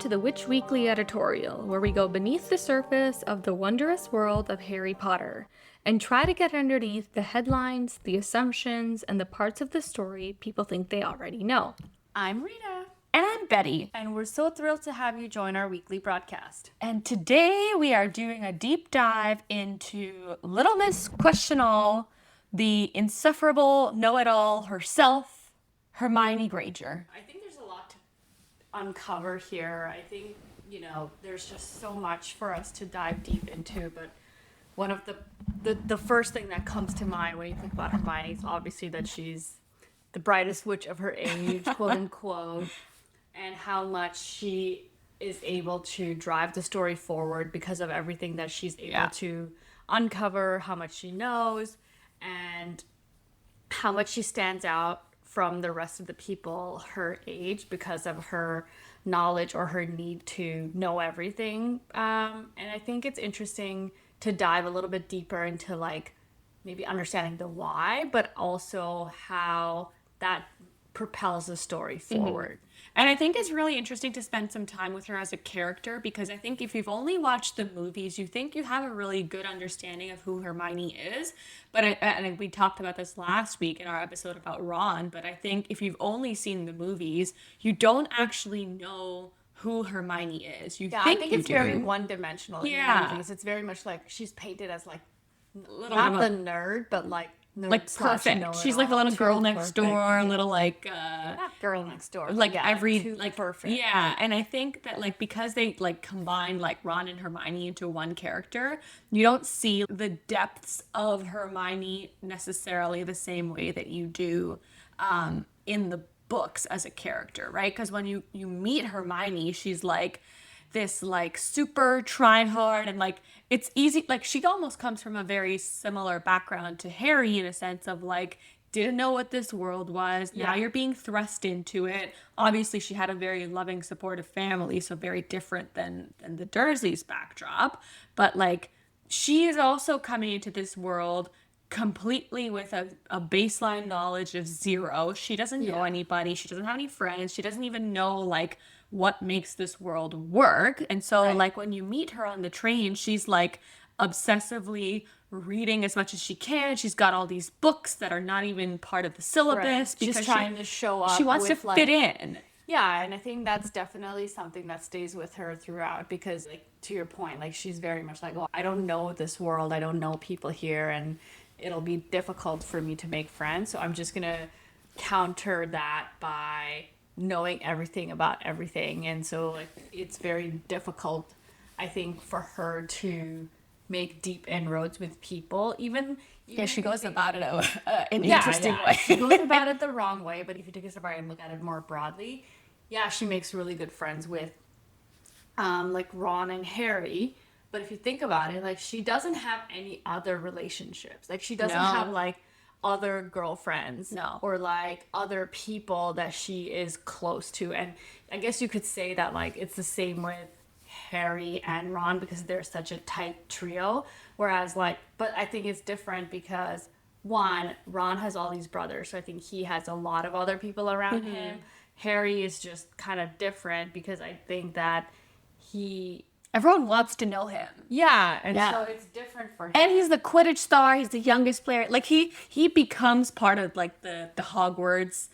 to the Witch Weekly editorial, where we go beneath the surface of the wondrous world of Harry Potter and try to get underneath the headlines, the assumptions, and the parts of the story people think they already know. I'm Rita. And I'm Betty. And we're so thrilled to have you join our weekly broadcast. And today we are doing a deep dive into Little Miss Question All, the insufferable know-it-all herself, Hermione Granger. I think there's a lot to uncover here. I think, there's just so much for us to dive deep into. But one of the first thing that comes to mind when you think about Hermione is obviously that she's the brightest witch of her age, quote unquote, and how much she is able to drive the story forward because of everything that she's able to uncover, how much she knows, and how much she stands out from the rest of the people her age because of her knowledge or her need to know everything. And I think it's interesting to dive a little bit deeper into maybe understanding the why, but also how that propels the story forward. And I think it's really interesting to spend some time with her as a character, because I think if you've only watched the movies, you think you have a really good understanding of who Hermione is. But and we talked about this last week in our episode about Ron, but I think if you've only seen the movies, you don't actually know who Hermione is. I think it's very one-dimensional in the movies. It's very much like she's painted as not the nerd, but perfect. She's like a little girl next door, a little not girl next door. Perfect. Yeah, and I think that because they combined Ron and Hermione into one character, you don't see the depths of Hermione necessarily the same way that you do in the books as a character, right? Because when you meet Hermione, she's this super trying hard, and it's easy, she almost comes from a very similar background to Harry in a sense of didn't know what this world was. Now you're being thrust into it. Obviously she had a very loving, supportive family, so very different than the Dursleys backdrop, but she is also coming into this world completely with a baseline knowledge of zero. She doesn't know anybody. She doesn't have any friends. She doesn't even know what makes this world work. And so when you meet her on the train, she's obsessively reading as much as she can. She's got all these books that are not even part of the syllabus because she's trying to show up. She wants to fit in. Yeah, and I think that's definitely something that stays with her throughout because, to your point, she's very much I don't know this world. I don't know people here, and it'll be difficult for me to make friends. So I'm just going to counter that by knowing everything about everything. And so it's very difficult, I think, for her to make deep inroads with people. Even she goes about it in an interesting way. She goes about it the wrong way, but if you take a step back and look at it more broadly, she makes really good friends with Ron and Harry. But if you think about it, she doesn't have any other relationships. She doesn't have other girlfriends or other people that she is close to. And I guess you could say that it's the same with Harry and Ron because they're such a tight trio. Whereas but I think it's different because one, Ron has all these brothers, so I think he has a lot of other people around him. Harry is just kind of different because I think that everyone wants to know him. Yeah, and so it's different for him. And he's the Quidditch star. He's the youngest player. He becomes part of the Hogwarts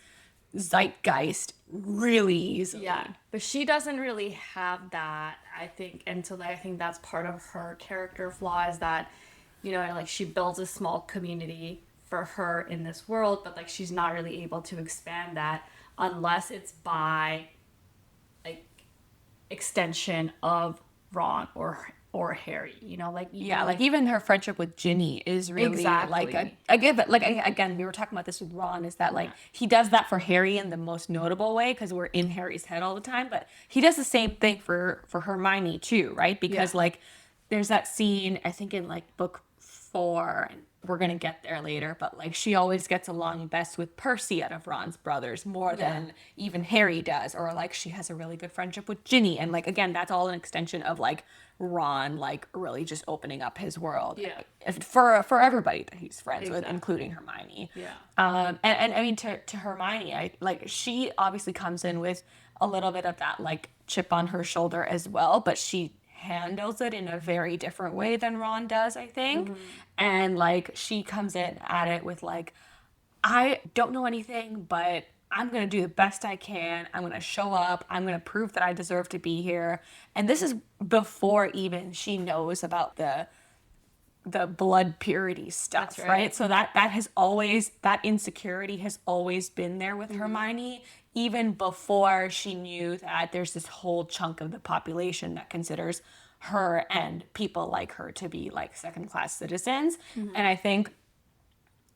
zeitgeist really easily. Yeah, but she doesn't really have that, I think. And so I think that's part of her character flaw is that, she builds a small community for her in this world, but she's not really able to expand that unless it's by extension of Ron or Harry, even her friendship with Ginny is really again we were talking about this with Ron is that he does that for Harry in the most notable way because we're in Harry's head all the time, but he does the same thing for Hermione too, right? Because there's that scene I think in book 4, and we're gonna get there later, but she always gets along best with Percy out of Ron's brothers more than even Harry does, or she has a really good friendship with Ginny, and again that's all an extension of Ron really just opening up his world for everybody that he's friends with, including Hermione. And I mean to Hermione, she obviously comes in with a little bit of that like chip on her shoulder as well, but she handles it in a very different way than Ron does, I think. And like she comes in at it with like, I don't know anything, but I'm going to do the best I can. I'm going to show up. I'm going to prove that I deserve to be here. And this is before even she knows about the blood purity stuff, right? So that has always, that insecurity has always been there with Hermione, even before she knew that there's this whole chunk of the population that considers her and people like her to be like second-class citizens. And I think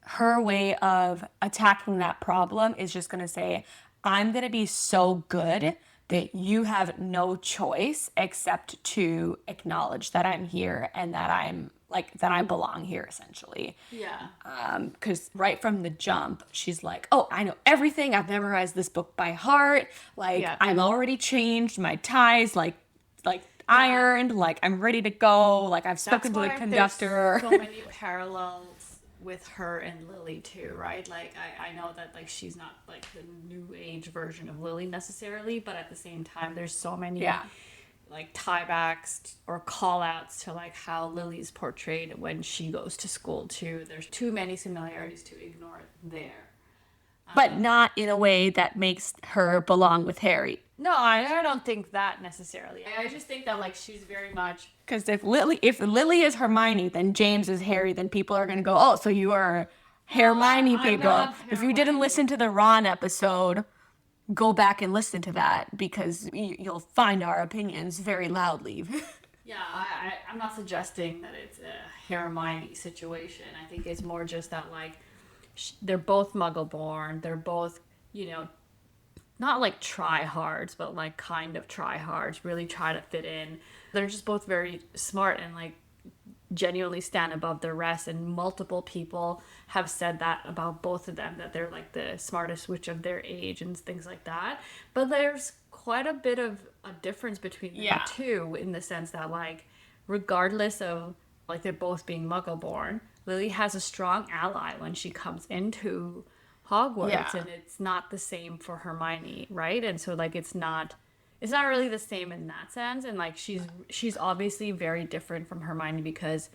her way of attacking that problem is just going to say, I'm going to be so good that you have no choice except to acknowledge that I'm here and that I'm like, that I belong here, essentially. Yeah. Because right from the jump, she's like, oh, I know everything. I've memorized this book by heart. Like, I'm already changed. My ties, like ironed. Like, I'm ready to go. Like, I've spoken to the conductor. There's so many parallels with her and Lily too, right? Like I know that like she's not like the new age version of Lily necessarily, but at the same time there's so many like tiebacks or call outs to like how Lily's portrayed when she goes to school too. There's too many similarities to ignore there. But not in a way that makes her belong with Harry. No, I don't think that necessarily. I just think that like she's very much, because if Lily is Hermione, then James is Harry, then people are gonna go, oh, so you are Hermione people. If you didn't listen to the Ron episode, go back and listen to that because you'll find our opinions very loudly. yeah, I'm not suggesting that it's a Hermione situation. I think it's more just that like they're both Muggle-born. They're both, you know, not like try-hards, but like kind of try-hards, really try to fit in. They're just both very smart and like genuinely stand above the rest. And multiple people have said that about both of them, that they're like the smartest witch of their age and things like that. But there's quite a bit of a difference between them too, in the sense that like regardless of like they're both being Muggle-born, Lily has a strong ally when she comes into Hogwarts, and it's not the same for Hermione, right? And so like it's not really the same in that sense. And like she's obviously very different from Hermione because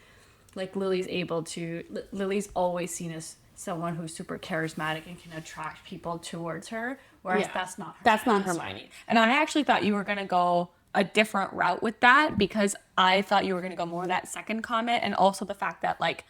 like Lily's always seen as someone who's super charismatic and can attract people towards her, whereas that's not Hermione. And I actually thought you were going to go a different route with that, because I thought you were going to go more that second comment, and also the fact that like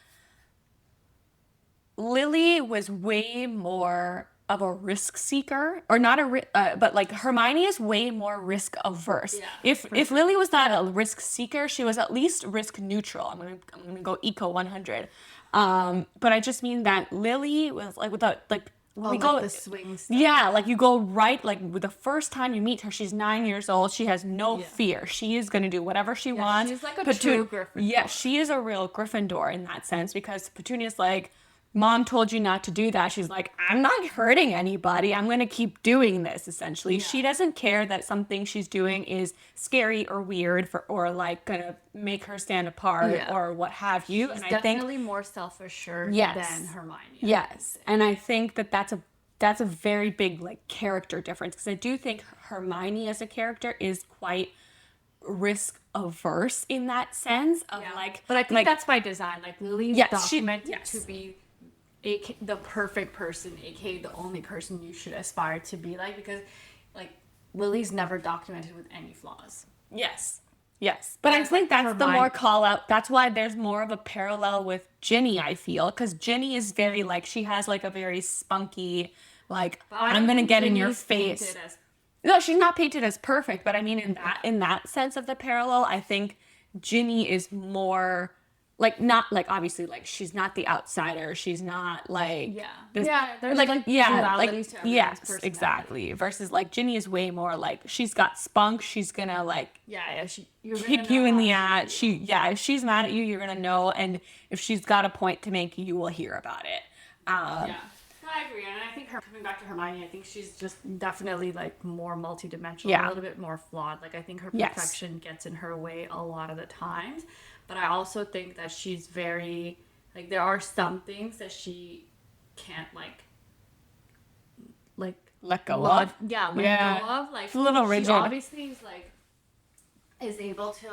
Lily was way more of a risk seeker, or not but like Hermione is way more risk averse. If Lily was not a risk seeker, she was at least risk neutral. I'm gonna go eco 100. But I just mean that Lily was like without like the swing stuff. Yeah, like you go right, like with the first time you meet her, she's 9 years old. She has no fear. She is going to do whatever she wants. She's like a true Gryffindor. Yeah, she is a real Gryffindor in that sense, because Petunia's like, Mom told you not to do that. She's like, I'm not hurting anybody. I'm going to keep doing this, essentially. Yeah. She doesn't care that something she's doing is scary or weird or like going to make her stand apart or what have you. She's and definitely more self-assured than Hermione. Yes. And I think that that's a very big like character difference, because I do think Hermione as a character is quite risk averse in that sense of like, but I think that's by design. Like Lily's documented to be the perfect person, aka the only person you should aspire to be like, because like Lily's never documented with any flaws. Yes. But I think that's the more call out. That's why there's more of a parallel with Ginny, I feel, because Ginny is very like, she has like a very spunky, like, I'm gonna get in your face. No, she's not painted as perfect, but I mean in that sense of the parallel, I think Ginny is more like, not like, obviously like she's not the outsider, she's not like there's like yes, exactly, versus like Ginny is way more like, she's got spunk, she's gonna like kick you in the ass, if she's mad at you, you're gonna know, and if she's got a point to make, you will hear about it. I agree, and I think coming back to Hermione, I think she's just definitely like more multidimensional, a little bit more flawed. Like I think her perfection gets in her way a lot of the times, but I also think that she's very like, there are some things that she can't like let go let of. go of. Like It's a little she rigid. obviously is like is able to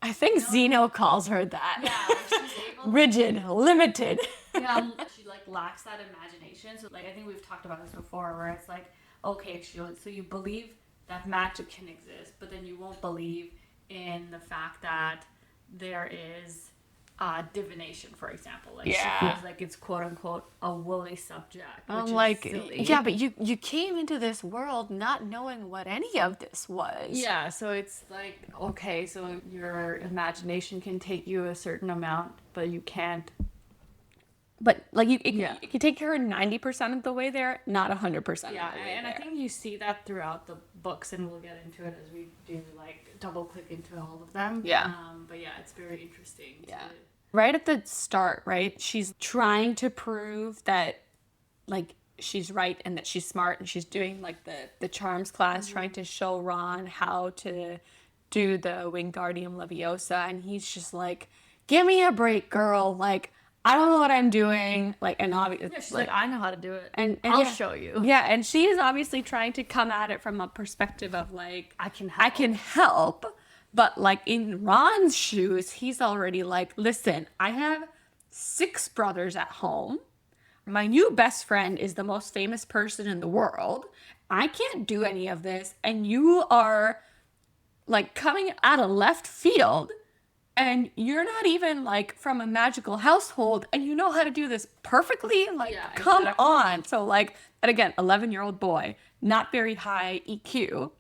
I think Zeno calls her that. yeah, like, she's able Rigid, limited. yeah, she like lacks that imagination. So like I think we've talked about this before, where it's like, okay, so you believe that magic can exist, but then you won't believe in the fact that there is divination, for example. Like she feels like it's quote unquote a woolly subject. Which I'm is like, silly. yeah, but you came into this world not knowing what any of this was. Yeah, so it's like, okay, so your imagination can take you a certain amount, but you can't. But like you can take her 90% of the way there, not 100%. Yeah, of the way and there. I think you see that throughout the books, and we'll get into it as we do, like, double click into all of them. Yeah. But yeah, it's very interesting. Yeah. Right at the start, right? She's trying to prove that, like, she's right and that she's smart, and she's doing, like, the charms class, trying to show Ron how to do the Wingardium Leviosa, and he's just like, give me a break, girl. Like, I don't know what I'm doing. Like, and obviously, Yeah, she's like, I know how to do it. and I'll yeah. show you. Yeah, and she is obviously trying to come at it from a perspective of like, I can I can help, but like in Ron's shoes, he's already like, listen, I have 6 brothers at home. My new best friend is the most famous person in the world. I can't do any of this, and you are like coming out of left field. And you're not even like from a magical household, and you know how to do this perfectly. Like, Yeah, come exactly. on. So like, and again, 11-year-old boy, not very high EQ,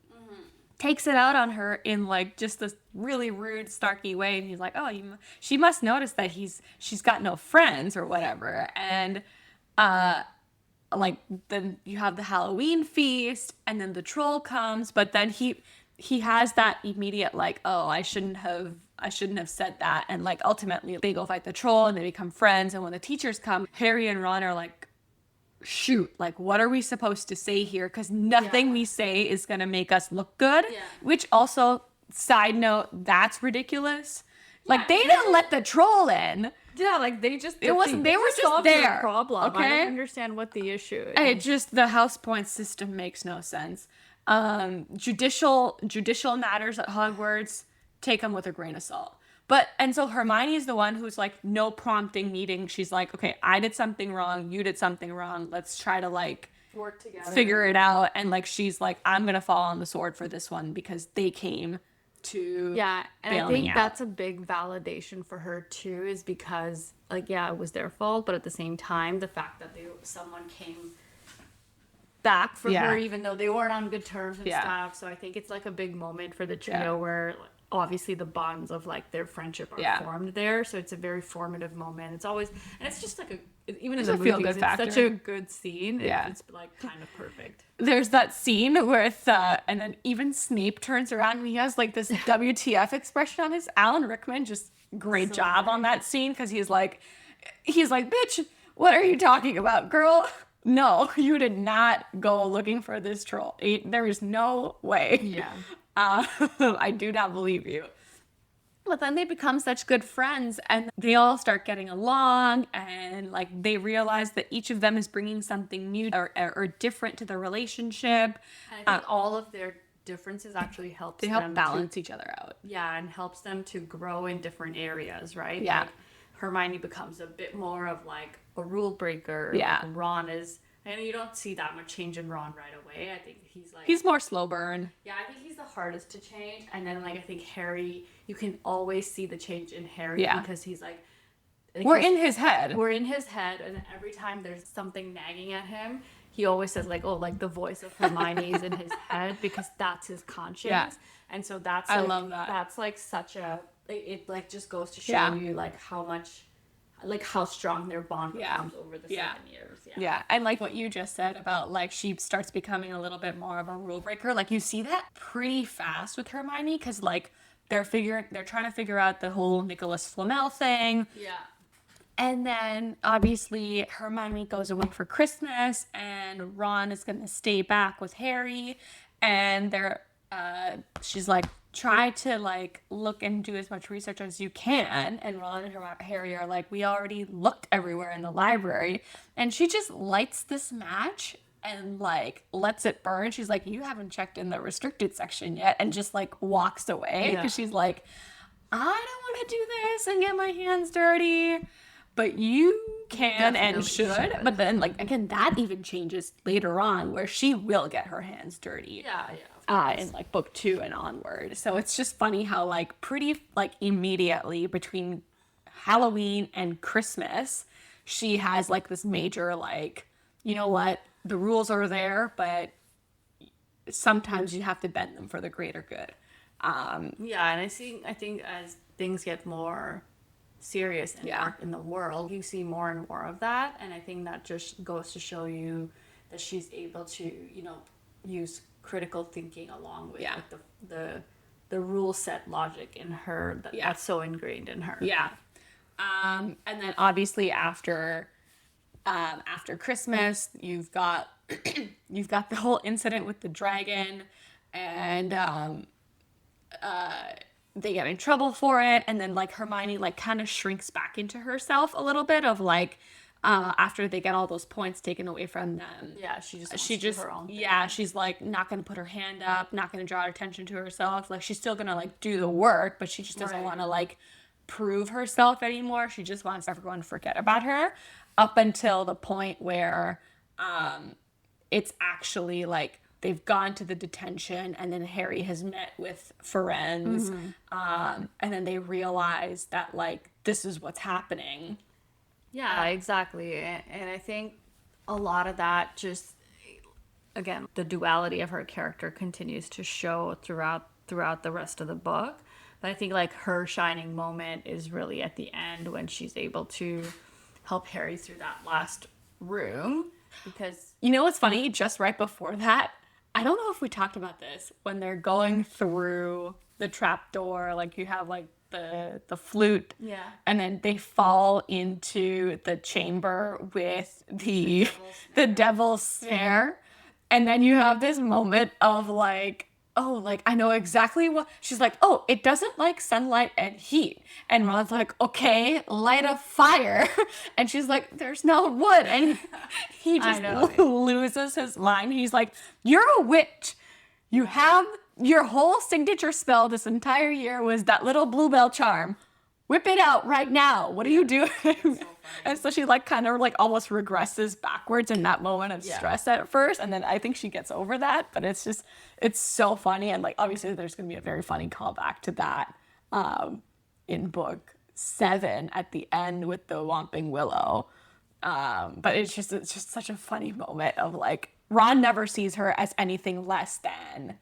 takes it out on her in like just this really rude, snarky way. And he's like, oh, she must notice that she's got no friends or whatever. And like then you have the Halloween feast, and then the troll comes, but then he has that immediate like, oh, I shouldn't have said that. And like ultimately they go fight the troll and they become friends, and when the teachers come, Harry and Ron are like, shoot, like what are we supposed to say here, because nothing we say is gonna make us look good. Which also, side note, that's ridiculous. Like they didn't let the troll in. Yeah, like they just It wasn't. They were just solved their there. problem. I Okay. don't understand what the issue is. It just, the house point system makes no sense. Judicial matters at Hogwarts, take them with a grain of salt. And so Hermione is the one who's like, no prompting meeting. She's like, okay, I did something wrong. You did something wrong. Let's try to like work together, figure it out. And like, she's like, I'm going to fall on the sword for this one because they came to Yeah, and bail I me think out. that's a big validation for her too, is because like, yeah, it was their fault, but at the same time, the fact that someone came back for Yeah. her, even though they weren't on good terms and Yeah. stuff. So I think it's like a big moment for the trio where like, obviously the bonds of like their friendship are formed there. So it's a very formative moment. It's always, and it's just like even in It's the a feel-good movies, it's factor. such a good scene. Yeah. It's like kind of perfect. There's that scene with, and then even Snape turns around and he has like this WTF expression on his. Alan Rickman, just great job on that scene, because he's like, bitch, what are you talking about, girl? No, you did not go looking for this troll. There is no way. Yeah. I do not believe you. But then they become such good friends, and they all start getting along, and like they realize that each of them is bringing something new or different to the relationship. And I think all of their differences actually helps They help them balance each other out. and helps them to grow in different areas, right? Yeah. Like Hermione becomes a bit more of like a rule breaker. Yeah. Like Ron is, and you don't see that much change in Ron right away. I think he's like, He's more slow burn. yeah, I think he's the hardest to change. And then like I think Harry, you can always see the change in Harry because he's like, We're in his head. we're in his head, and every time there's something nagging at him, he always says like, oh, like the voice of Hermione is in his head, because that's his conscience. Yeah. And so that's I like, love that. that's like such a, it like just goes to show Yeah. you like how much, like how strong their bond Yeah. becomes over the Yeah. 7 years. Yeah, and like what you just said about like she starts becoming a little bit more of a rule breaker. Like you see that pretty fast with Hermione, because like they're trying to figure out the whole Nicholas Flamel thing. Yeah. And then obviously Hermione goes away for Christmas, and Ron is gonna stay back with Harry, and she's like, try to like look and do as much research as you can. And Ron and Harry are like, we already looked everywhere in the library. And she just lights this match and like lets it burn. She's like, you haven't checked in the restricted section yet, and just like walks away because she's like, I don't want to do this and get my hands dirty, but you can and should. But then like again, that even changes later on where she will get her hands dirty. In like book 2 and onward. So it's just funny how like pretty like immediately between Halloween and Christmas, she has like this major like, you know what, the rules are there, but sometimes you have to bend them for the greater good. And I think as things get more serious and dark in the world, you see more and more of that, and I think that just goes to show you that she's able to, you know, use critical thinking along with like, the rule set logic in her that's so ingrained in her. And then obviously after Christmas, you've got the whole incident with the dragon, and they get in trouble for it, and then like Hermione like kind of shrinks back into herself a little bit of like after they get all those points taken away from them. She just her own thing. She's like not gonna put her hand up, not gonna draw attention to herself. Like she's still gonna like do the work, but she just doesn't want to like prove herself anymore. She just wants everyone to forget about her, up until the point where it's actually like they've gone to the detention, and then Harry has met with Firenze, and then they realize that like this is what's happening. Yeah, exactly. And I think a lot of that just, again, the duality of her character continues to show throughout the rest of the book. But I think like her shining moment is really at the end when she's able to help Harry through that last room. Because you know what's funny? Just right before that, I don't know if we talked about this, when they're going through the trap door, like you have like the flute, and then they fall into the chamber with the devil's snare, and then you have this moment of like, oh, like I know exactly what she's like. Oh, it doesn't like sunlight and heat, and Ron's like, okay, light a fire, and she's like, there's no wood, and he just loses his mind. He's like, you're a witch. You have your whole signature spell this entire year was that little bluebell charm. Whip it out right now. What are you doing? And so she like kind of like almost regresses backwards in that moment of stress at first. And then I think she gets over that, but it's so funny. And like, obviously there's going to be a very funny callback to that in book 7 at the end with the Whomping Willow. But it's just such a funny moment of like, Ron never sees her as anything less than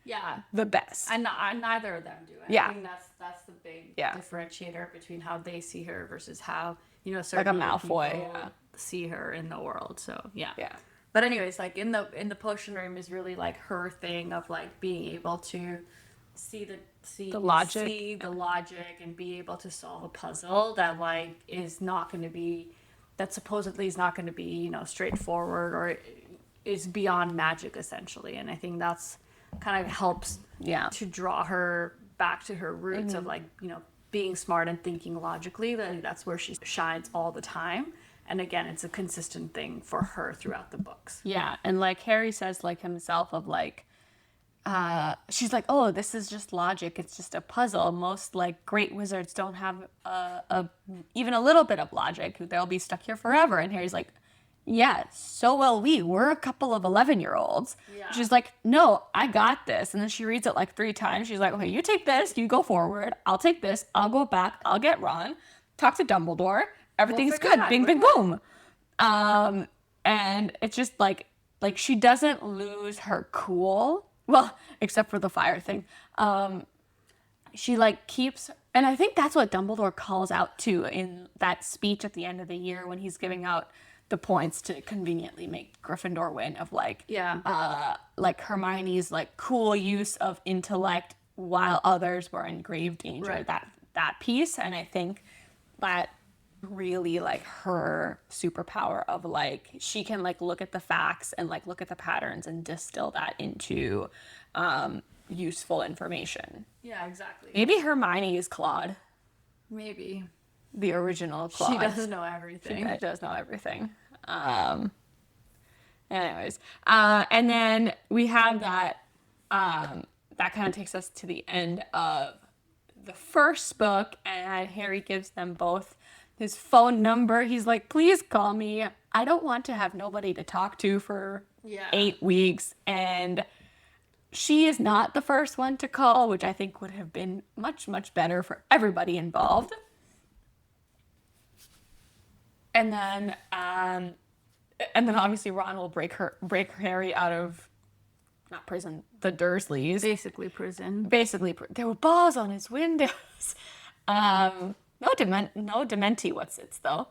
the best. And neither of them do. I think that's the big differentiator between how they see her versus how, you know, certain like a Malfoy see her in the world. So But anyways, like in the potion room is really like her thing of like being able to see the logic and be able to solve a puzzle that like is not going to be, that supposedly is not going to be, you know, straightforward or is beyond magic essentially. And I think that's kind of helps to draw her back to her roots of like, you know, being smart and thinking logically. That's where she shines all the time. And again, it's a consistent thing for her throughout the books. Yeah. And like Harry says like himself of like, she's like, oh, this is just logic. It's just a puzzle. Most like great wizards don't have even a little bit of logic. They'll be stuck here forever. And Harry's like, yeah, so will we. We're a couple of 11-year-olds. Yeah. She's like, no, I got this. And then she reads it like 3 times. She's like, okay, you take this, you go forward. I'll take this, I'll go back, I'll get Ron, talk to Dumbledore. Everything's good. Bing, bing, boom. And it's just like she doesn't lose her cool. Well, except for the fire thing. She like keeps, and I think that's what Dumbledore calls out too in that speech at the end of the year when he's giving out the points to conveniently make Gryffindor win of like, like Hermione's like cool use of intellect while others were in grave danger. Right. That piece, and I think that really like her superpower of like she can like look at the facts and like look at the patterns and distill that into useful information. Yeah, exactly. Maybe Hermione is Claude. Maybe. The original Claude. She does know everything. She does know everything. Anyways, and then we have that, that kind of takes us to the end of the first book, and Harry gives them both his phone number. He's like, please call me. I don't want to have nobody to talk to for 8 weeks. And she is not the first one to call, which I think would have been much, much better for everybody involved. And then obviously Ron will break Harry out of, not prison, the Dursleys. Basically prison. There were balls on his windows. No Dementi what's-its though.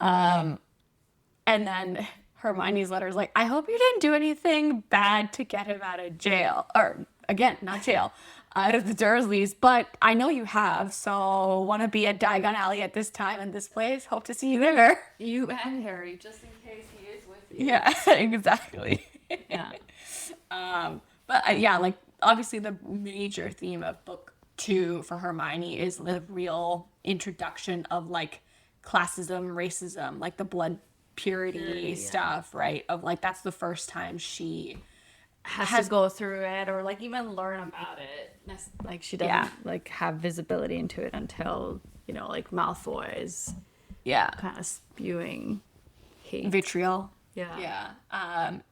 And then Hermione's letter is like, I hope you didn't do anything bad to get him out of jail. Or, again, not jail. Out of the Dursleys, but I know you have, so want to be at Diagon Alley at this time and this place. Hope to see you there. You and Harry, just in case he is with you. Yeah, exactly. Yeah. But yeah, like obviously the major theme of book 2 for Hermione is the real introduction of like classism, racism, like the blood purity stuff, right? Of like that's the first time she has to go through it or like even learn about it. Like she doesn't like have visibility into it until, you know, like Malfoy is kind of spewing hate. Vitriol. Yeah.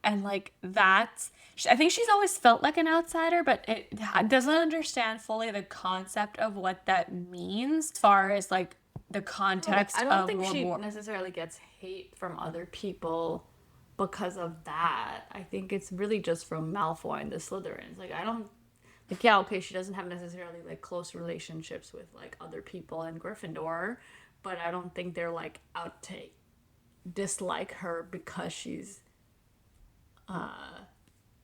And like that's, I think she's always felt like an outsider, but it doesn't understand fully the concept of what that means as far as like the context of I don't think World she War. necessarily gets hate from other people because of that. I think it's really just from Malfoy and the Slytherins. Like, I don't... Like, yeah, okay, she doesn't have necessarily, like, close relationships with, like, other people in Gryffindor, but I don't think they're, like, out to dislike her because she's a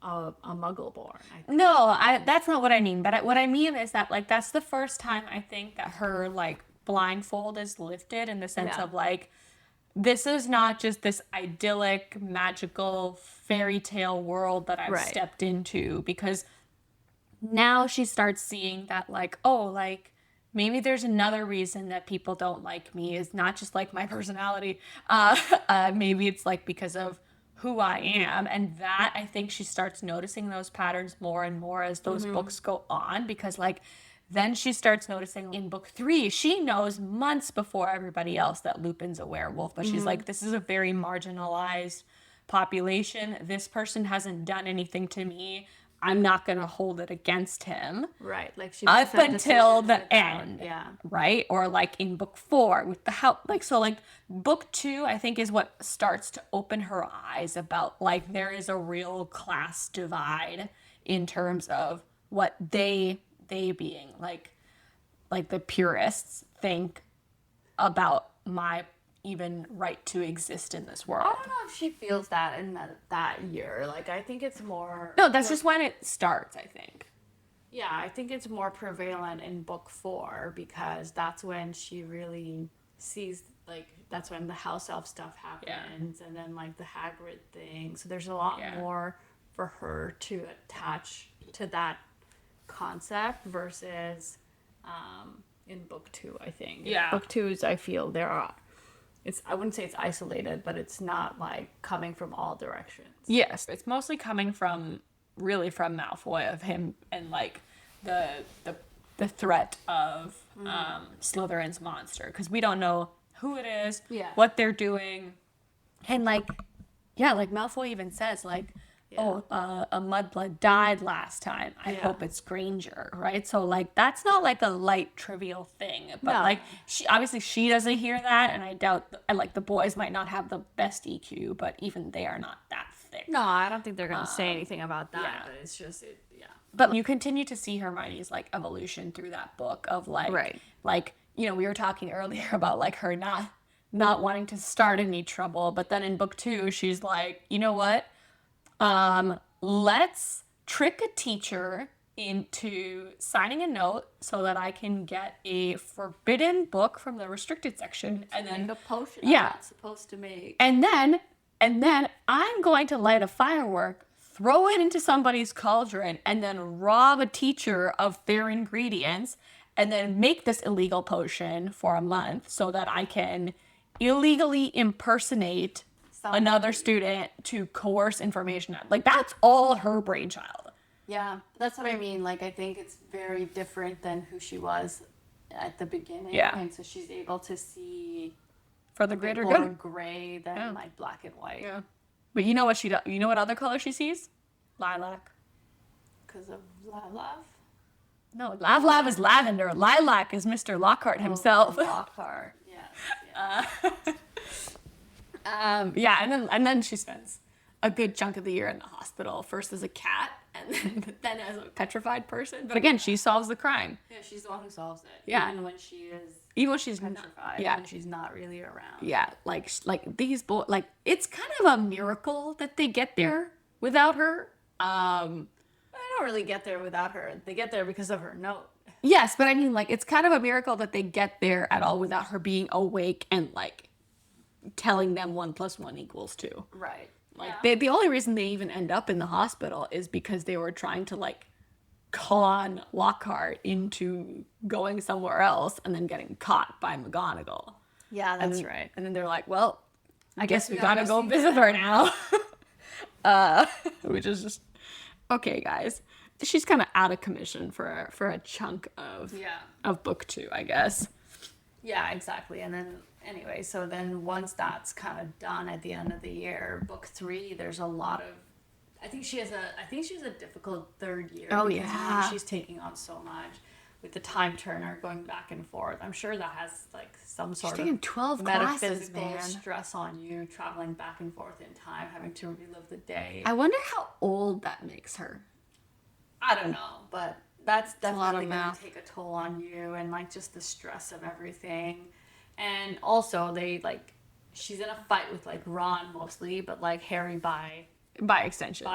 Muggle-born. No, that's not what I mean. But what I mean is that, like, that's the first time I think that her, like, blindfold is lifted in the sense of, like, this is not just this idyllic, magical fairy tale world that I've stepped into, because now she starts seeing that, like, oh, like, maybe there's another reason that people don't like me is not just like my personality. Maybe it's like because of who I am. And that, I think she starts noticing those patterns more and more as those books go on, because like, then she starts noticing in book 3, she knows months before everybody else that Lupin's a werewolf, but she's like, this is a very marginalized population. This person hasn't done anything to me. I'm not going to hold it against him. Right. Like she up until the end. Yeah. Right? Or like in book 4 with the how, like, so like book 2, I think is what starts to open her eyes about like there is a real class divide in terms of what they being like the purists think about my even right to exist in this world. I don't know if she feels that in that year. Like, I think it's more... No, that's just when it starts, I think. Yeah, I think it's more prevalent in book 4 because that's when she really sees, like, that's when the house elf stuff happens and then, like, the Hagrid thing. So there's a lot more for her to attach to that concept versus in book 2, I think. Yeah. Book 2 is, I feel, I wouldn't say it's isolated, but it's not like coming from all directions. Yes, it's mostly coming from Malfoy, of him and like the threat of Slytherin's monster, because we don't know who it is, what they're doing, and like Malfoy even says like, a mudblood died last time. I hope it's Granger, right? So like that's not like a light trivial thing, but like she doesn't hear that, and I doubt like the boys might not have the best EQ, but even they are not that thick. No, I don't think they're gonna say anything about that. Yeah. But it's just But you continue to see Hermione's like evolution through that book of like like, you know, we were talking earlier about like her not wanting to start any trouble, but then in book 2 she's like, you know what? Let's trick a teacher into signing a note so that I can get a forbidden book from the restricted section, and then a potion I'm not supposed to make. And then I'm going to light a firework, throw it into somebody's cauldron, and then rob a teacher of their ingredients, and then make this illegal potion for a month so that I can illegally impersonate another student to coerce information out. Like, that's all her brainchild. Yeah, that's what I mean. Like, I think it's very different than who she was at the beginning. Yeah. And so she's able to see For the greater more good. gray than Yeah. like black and white. Yeah. But you know what she does? You know what other color she sees? Lilac. Because of love. No, Lav is lavender. Lilac is Mr. Lockhart himself. Lockhart. Yes. Yeah, and then she spends a good chunk of the year in the hospital, first as a cat and then as a petrified person. But again, she solves the crime. Yeah, she's the one who solves it. Yeah. Even when she is Even when she's not, petrified. yeah. When she's not really around. Yeah, like these boys, like it's kind of a miracle that they get there without her. I don't really get there without her. They get there because of her note. Yes, but I mean, like, it's kind of a miracle that they get there at all without her being awake and like telling them 1 + 1 = 2. Right. Like, the only reason they even end up in the hospital is because they were trying to like con Lockhart into going somewhere else and then getting caught by McGonagall. Yeah, And that's then- right. And then they're like, well, I guess we gotta gotta go go see visit her now. Which is just okay, guys. She's kind of out of commission for a chunk of book 2, I guess. Yeah, exactly. And then anyway, so then once that's kind of done at the end of the year, book 3, there's a lot of I think she has a difficult third year. Oh, because, yeah. she's taking on so much with the time turner going back and forth. I'm sure that has like some sort taking of 12 classes, metaphysical man. stress on you, traveling back and forth in time, having to relive the day. I wonder how old that makes her. I don't know, but that's a lot of definitely going math. to take a toll on you, and like just the stress of everything. And also she's in a fight with like Ron mostly, but like Harry by extension.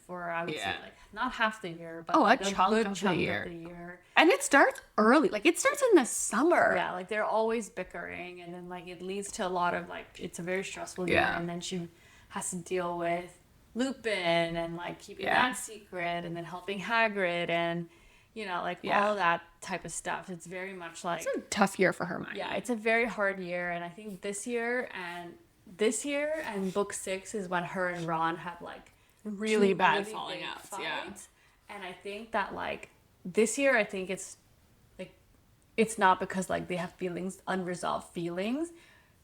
for I would say Yeah. like not half the year, but Oh, a like chunk good of the chunk year. of the year. And it starts early. Like, it starts in the summer. Yeah, like they're always bickering, and then like it leads to a lot of like it's a very stressful year, Yeah. and then she has to deal with Lupin and like keeping Yeah. that secret, and then helping Hagrid, and like Yeah. all that type of stuff. It's very much like It's a tough year for Hermione. yeah, it's a very hard year, and I think this year and book 6 is when her and Ron have like Really two bad really falling big outs, yeah. fights. And I think that like this year, I think it's like it's not because like they have unresolved feelings,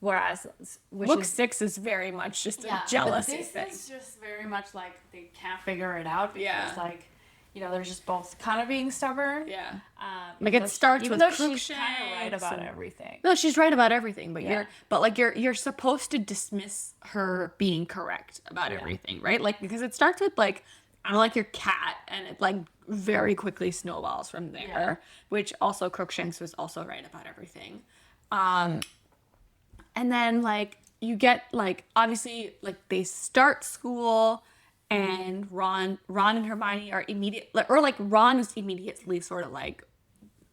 whereas Book 6 is very much just a jealousy this thing. is just very much like they can't figure it out because Yeah. like they're just both kind of being stubborn. Yeah. Like it starts even with though she's Crookshanks kind of right about and- everything. No, she's right about everything, but Yeah. you're supposed to dismiss her being correct about everything, right? Like, because it starts with like, I'm like your cat, and it like very quickly snowballs from there. Yeah. Which also Crookshanks was also right about everything. And then like you get like obviously like they start school, and Ron and Hermione are Ron is immediately sort of like,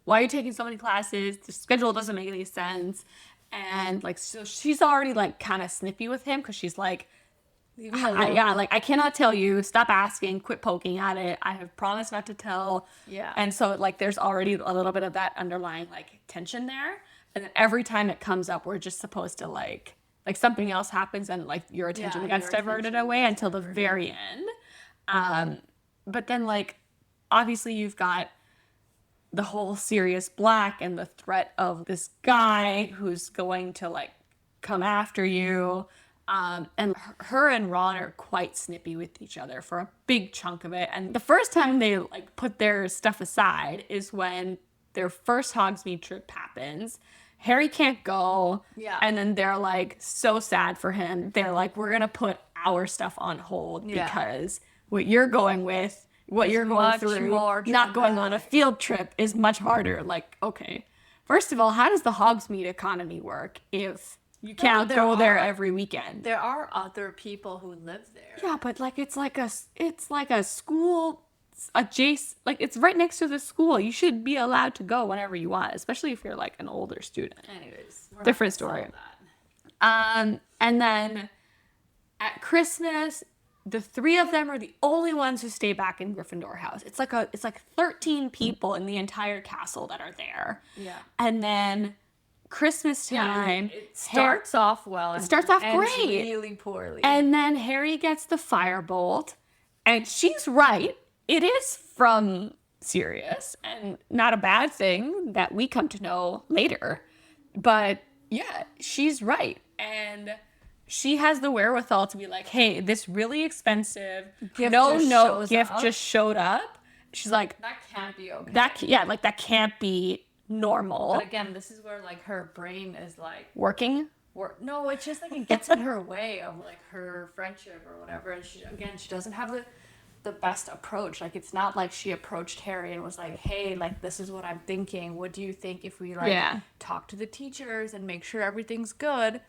why are you taking so many classes? The schedule doesn't make any sense. And like, so she's already like kind of snippy with him because she's like, I cannot tell you. Stop asking. Quit poking at it. I have promised not to tell. Yeah. And so like, there's already a little bit of that underlying like tension there. And then every time it comes up, we're just supposed to like something else happens, and like your attention gets your diverted attention away until the very end. But then like, obviously you've got the whole Sirius Black and the threat of this guy who's going to like come after you. And her and Ron are quite snippy with each other for a big chunk of it. And the first time they like put their stuff aside is when their first Hogsmeade trip happens. Harry can't go. Yeah. And then they're like so sad for him. They're like, we're going to put our stuff on hold because what you're going much through, more not going on a field trip is much harder. Like, okay. First of all, how does the Hogsmeade economy work if you can't go there every weekend? There are other people who live there. Yeah, but like it's like a school adjacent, like it's right next to the school. You should be allowed to go whenever you want, especially if you're like an older student. Anyways, we're Different not gonna story. solve that. And then at Christmas, the 3 of them are the only ones who stay back in Gryffindor house. It's like 13 people in the entire castle that are there. Yeah. And then Christmas time. It starts off well. It starts off ends great. really poorly. And then Harry gets the firebolt, and she's right. It is from Sirius, and not a bad thing that we come to know later. But yeah, she's right. And she has the wherewithal to be like, hey, this really expensive gift just showed up. She's like, that can't be okay. that can't be normal. But again, this is where like her brain is like Working? no, it's just like it gets in her way of like her friendship or whatever. And she doesn't have the best approach. Like it's not like she approached Harry and was like, hey, like this is what I'm thinking. What do you think if we like talk to the teachers and make sure everything's good?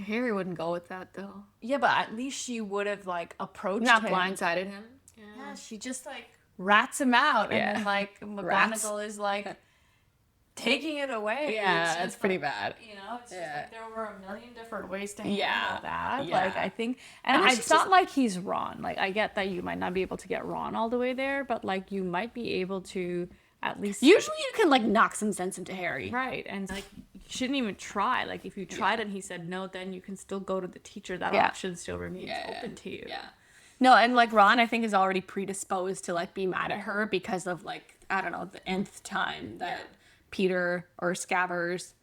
Harry wouldn't go with that though. Yeah, but at least she would have like approached Not him. blindsided him. Yeah, she just like rats him out, and then like McGonagall is like taking it away. Yeah, it's pretty like, bad. You know, it's just like there were a million different ways to handle that. Yeah. Like I think, and it's not like he's Ron. Like I get that you might not be able to get Ron all the way there, but like you might be able to at least. Usually you can like knock some sense into Harry. Right, and like you shouldn't even try. Like if you tried and he said no, then you can still go to the teacher. That option still remains open to you. Yeah. No, and like Ron, I think is already predisposed to like be mad at her because of like, I don't know, the nth time that Peter or Scabbers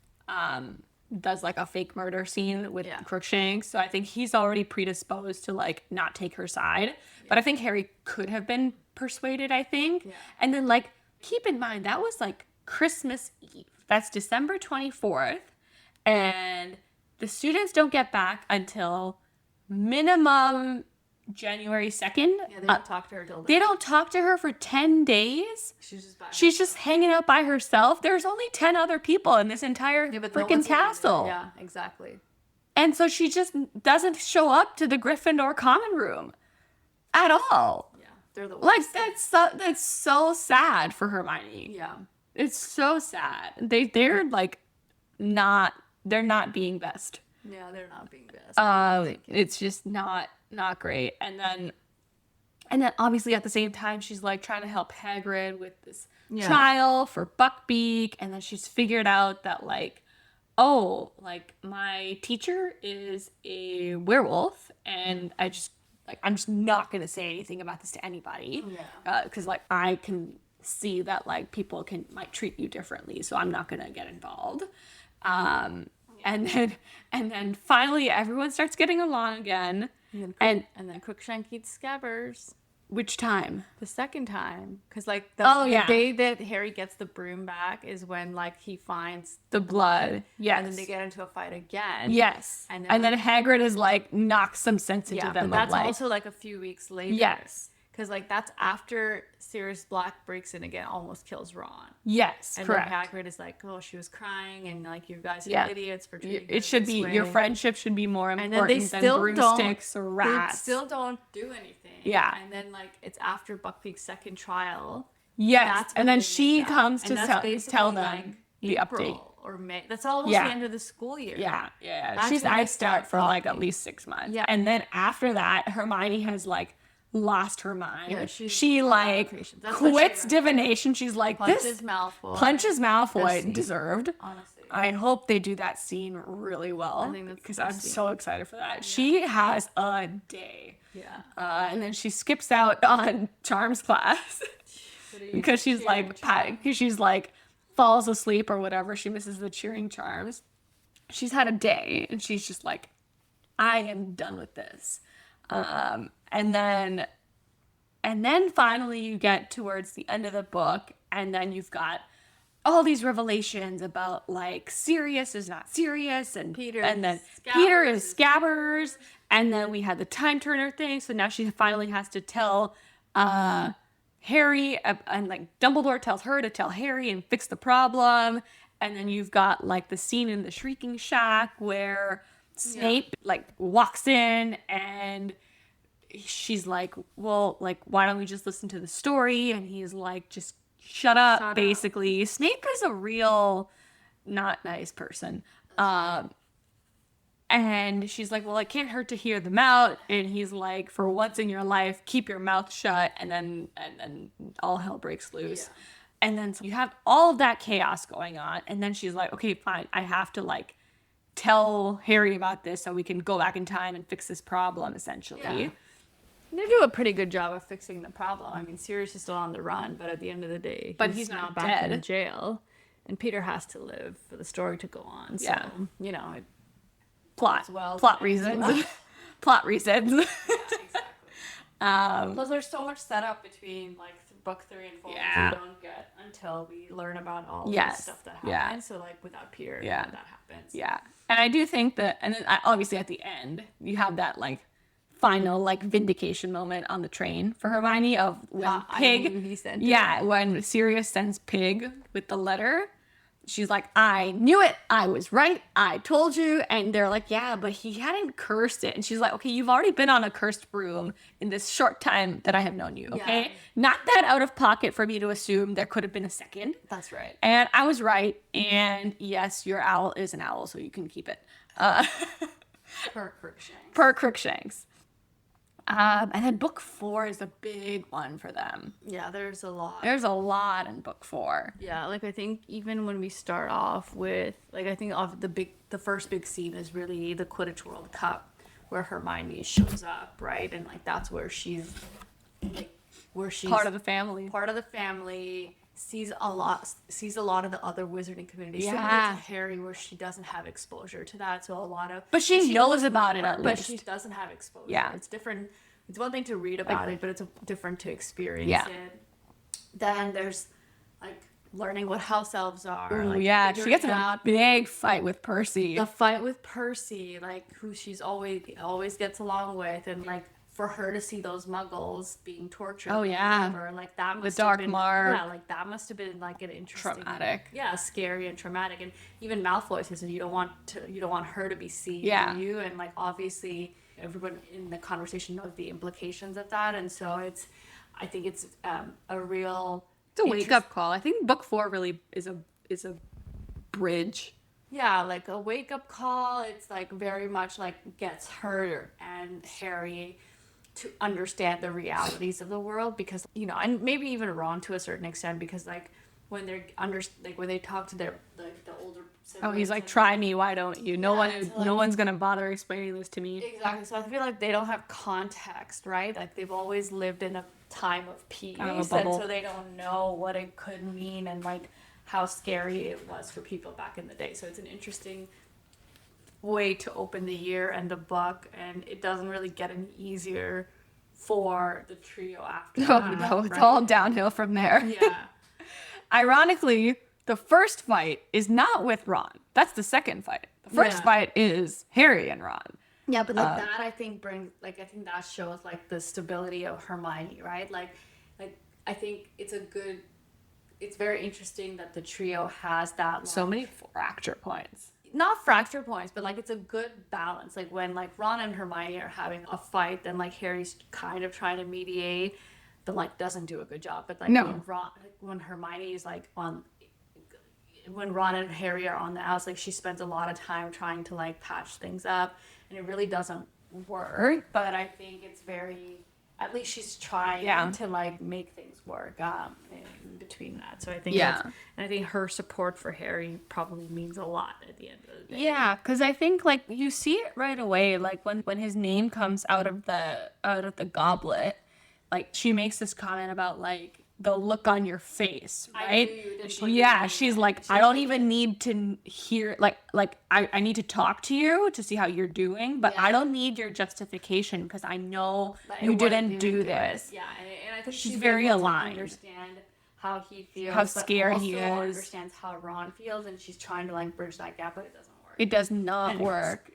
does like a fake murder scene with Crookshanks. So I think he's already predisposed to like not take her side. But I think Harry could have been persuaded, I think. Yeah. And then like keep in mind that was like Christmas Eve. That's December 24th. And the students don't get back until minimum January 2nd. Yeah, they don't talk to her till then. They don't talk to her for 10 days. She's just hanging out by herself. There's only 10 other people in this entire freaking castle. Yeah, exactly. And so she just doesn't show up to the Gryffindor common room at all. Yeah, they're the worst. Like that's so sad for Hermione. Yeah. It's so sad. They're like they're not being best. Yeah, they're not being best. It's just not great. And then obviously at the same time she's like trying to help Hagrid with this trial for Buckbeak, and then she's figured out that like, oh, like my teacher is a werewolf, and I'm just not gonna say anything about this to anybody. Yeah. Because like I can see that like people might treat you differently, so I'm not gonna get involved. And then finally everyone starts getting along again. And then Crookshank eats Scabbers. Which time? The second time. Because, like, the day that Harry gets the broom back is when, like, he finds the blood. Yes. And then they get into a fight again. Yes. And then Hagrid is, like, knocks some sense into them. But that's also, like, a few weeks later. Yes. Because, like, that's after Sirius Black breaks in again, almost kills Ron. Yes, and correct. And then Hagrid is like, oh, she was crying, and, like, you guys are idiots for treating her It should be, way. your friendship should be more important than broomsticks or rats. They still don't do anything. Yeah. And then, like, it's after Buckbeak's second trial. Yes, and then she comes to tell them like the April update. Or May. That's almost the end of the school year. Yeah. She's iced out for, like, at least 6 months. Yeah. And then after that, Hermione has, like, lost her mind. Yeah, she like quits divination. She's like, punches Malfoy deserved. Honestly, I hope they do that scene really well because I'm so excited for that. Yeah. She has a day. Yeah. And then she skips out on Charms class because she's like falls asleep or whatever. She misses the cheering charms. She's had a day and she's just like, I am done with this. And then finally you get towards the end of the book, and then you've got all these revelations about like Sirius is not Sirius, and Peter is Scabbers, and then we had the time turner thing. So now she finally has to tell Harry, and like Dumbledore tells her to tell Harry and fix the problem. And then you've got like the scene in the Shrieking Shack where Snape like walks in and she's like, well, like, why don't we just listen to the story? And he's like, just shut up, basically. Snape is a real not nice person. And she's like, well, it can't hurt to hear them out. And he's like, for once in your life, keep your mouth shut. And then all hell breaks loose. And then so you have all of that chaos going on. And then she's like, okay, fine. I have to like tell Harry about this so we can go back in time and fix this problem, essentially. Yeah. They do a pretty good job of fixing the problem. I mean, Sirius is still on the run, but at the end of the day, But he's not back dead. in jail, and Peter has to live for the story to go on. So, Yeah. you know, it Plot. well. Plot reasons. Plot reasons. exactly. Plus, there's so much setup between like book 3 and 4 Yeah. which we don't get until we learn about all Yes. the stuff that happens. Yeah. So, like, without Peter, Yeah. none of that happens. Yeah. And I do think that, and then obviously at the end, you have that like final like vindication moment on the train for Hermione of when I Pig, knew he sent it. yeah, when Sirius sends Pig with the letter, she's like, I knew it, I was right, I told you, and they're like, yeah, but he hadn't cursed it, and she's like, okay, you've already been on a cursed broom in this short time that I have known you, okay? Yeah. Not that out of pocket for me to assume there could have been a second. That's right. And I was right, and yes, your owl is an owl, so you can keep it. Per Crookshanks. Per Crookshanks. And then book 4 is a big one for them. Yeah, there's a lot. There's a lot in book 4. Yeah, like I think even when we start off with like I think off the first big scene is really the Quidditch World Cup where Hermione shows up, right? And like that's where she's Part of the family. part of the family, sees a lot of the other wizarding community. Yeah. Similar to Harry where she doesn't have exposure to that. So a lot of But she knows about it at but least. she doesn't have exposure. Yeah. It's different. It's one thing to read about it, but it's different to experience Yeah. it. Then there's like learning what house elves are. Ooh, like, yeah, she figuring gets in a out big fight with Percy. the fight with Percy, like who she's always gets along with, and like for her to see those Muggles being tortured. Oh, yeah. forever, like that. Must Dark have been, Mark. Yeah, like that must have been like an interesting, Traumatic. Yeah, scary and traumatic, and even Malfoy says that you don't want her to be seen. Yeah. You and like obviously everyone in the conversation knows the implications of that, and so I think it's a real. It's a wake up call. I think book 4 really is a bridge. Yeah, like a wake up call. It's like very much like gets her and Harry to understand the realities of the world because, you know, and maybe even Ron to a certain extent because like when they're when they talk to their like the older siblings. Oh, he's like, and- try me, why don't you? No Yeah, it's like- no one's gonna bother explaining this to me. Exactly. So I feel like they don't have context, right? Like they've always lived in a time of peace, Kind of a and bubble. so they don't know what it could mean and like how scary it was for people back in the day. So it's an interesting way to open the year and the book, and it doesn't really get any easier for the trio after Oh that. no, it's right? all downhill from there. Yeah. Ironically, the first fight is not with Ron. That's the second fight. The first Yeah. fight is Harry and Ron. Yeah, but like that, I think I think that shows like the stability of Hermione, right? Like I think it's very interesting that the trio has that. Like, So many fracture points. not fracture points, but like it's a good balance. Like when like Ron and Hermione are having a fight, then like Harry's kind of trying to mediate, but like doesn't do a good job. But like No. when Hermione is like when Ron and Harry are on the outs, like she spends a lot of time trying to like patch things up, and it really doesn't work. But I think it's very, at least she's trying Yeah. to like make things work in between that. So I think Yeah. that's, and I think her support for Harry probably means a lot at the end of the day. Yeah, because I think like you see it right away. Like when his name comes out of the goblet, like she makes this comment about like the look on your face, I right? knew you didn't put your Yeah, name she's in. like, I don't even need to hear like I need to talk to you to see how you're doing, but I Yeah. don't need your justification because I know But you it wasn't didn't do this. Yeah, and I think She's she's very able to aligned. Understand how he feels, How but scared he also is. Understands how Ron feels, and she's trying to like bridge that gap, but it doesn't work. It does not Anyways. work.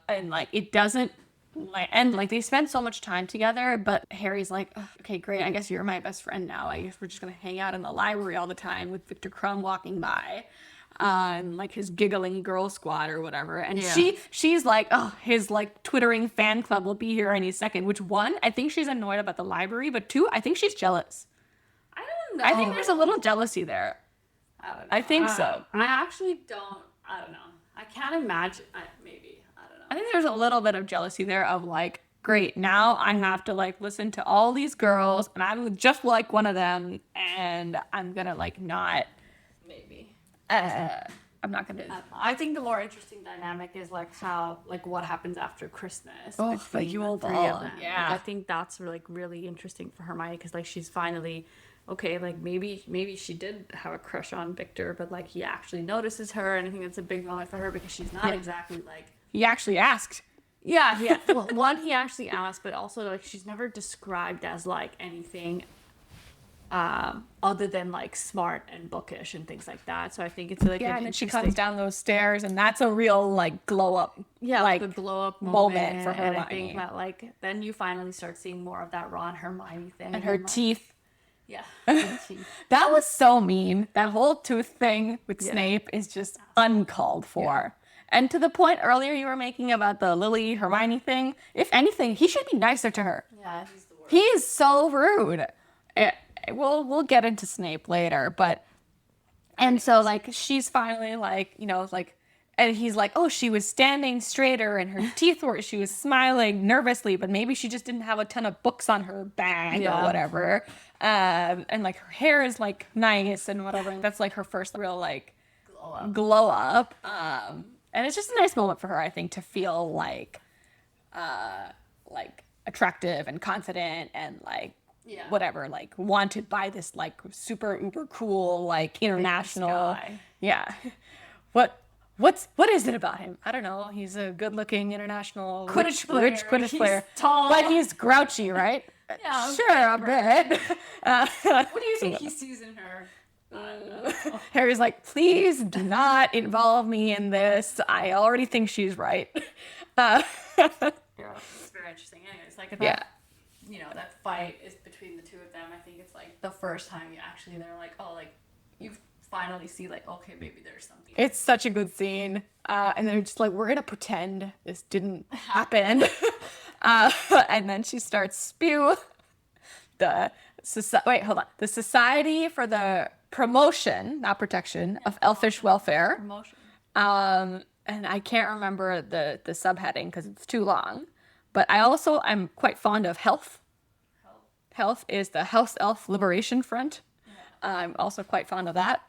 And like it doesn't like they spend so much time together, but Harry's like, "Ugh, okay, great, I guess you're my best friend now. I guess we're just gonna hang out in the library all the time with Victor Crumb walking by. And like his giggling girl squad or whatever. And Yeah. she's like, oh, his like twittering fan club will be here any second. Which one, I think she's annoyed about the library, but two, I think she's jealous. I don't know. I think there's a little jealousy there. I don't know. I think so. I actually don't. I don't know. I can't imagine. Maybe. I don't know. I think there's a little bit of jealousy there of like, great. Now I have to like listen to all these girls, and I'm just like one of them, and I'm gonna like not. Maybe. I'm not gonna. I think the more interesting dynamic is like how like what happens after Christmas. Oh, between the Yule three Ball, of them. yeah. Like, I think that's like really interesting for Hermione because like she's finally okay. Like maybe she did have a crush on Victor, but like he actually notices her, and I think it's a big moment for her because she's not exactly like. He actually asked. Yeah. Well, one, he actually asked, but also like she's never described as like anything other than like smart and bookish and things like that. So I think it's like And then she comes down those stairs, and that's a real like glow up. Like the glow up moment for And I Hermione. think that like then you finally start seeing more of that Ron Hermione thing and her like, teeth. Yeah. Her teeth. That was so mean. That whole tooth thing with Snape is just uncalled for. And to the point earlier you were making about the Lily Hermione thing, if anything, he should be nicer to her. Yeah, he's the worst. He is so rude. We'll get into Snape later, but and so like she's finally like, you know, like, and he's like, oh, she was standing straighter and her teeth were, she was smiling nervously, but maybe she just didn't have a ton of books on her bag or whatever. And like her hair is like nice and whatever. And that's like her first real like glow up. And it's just a nice moment for her, I think, to feel like attractive and confident and like whatever, like wanted by this like super uber cool like international. What is it about him? I don't know. He's a good looking international Quidditch Quidditch player. Tall. But he's grouchy, right? Yeah, sure, a bit. What do you think he sees in her? Harry's like, please do not involve me in this. I already think she's right. It's very interesting. Anyways, like that, you know, that fight is between the two of them. I think it's like the first time you actually they're like, oh, like you finally see like, okay, maybe there's something. It's such a good scene. And they're just like, we're gonna pretend this didn't happen. And then she starts spew the Society for the Promotion, not Protection, of Elfish Welfare. Promotion. And I can't remember the subheading because it's too long. But I'm quite fond of Health. Health is the House Elf Liberation Front. I'm also quite fond of that.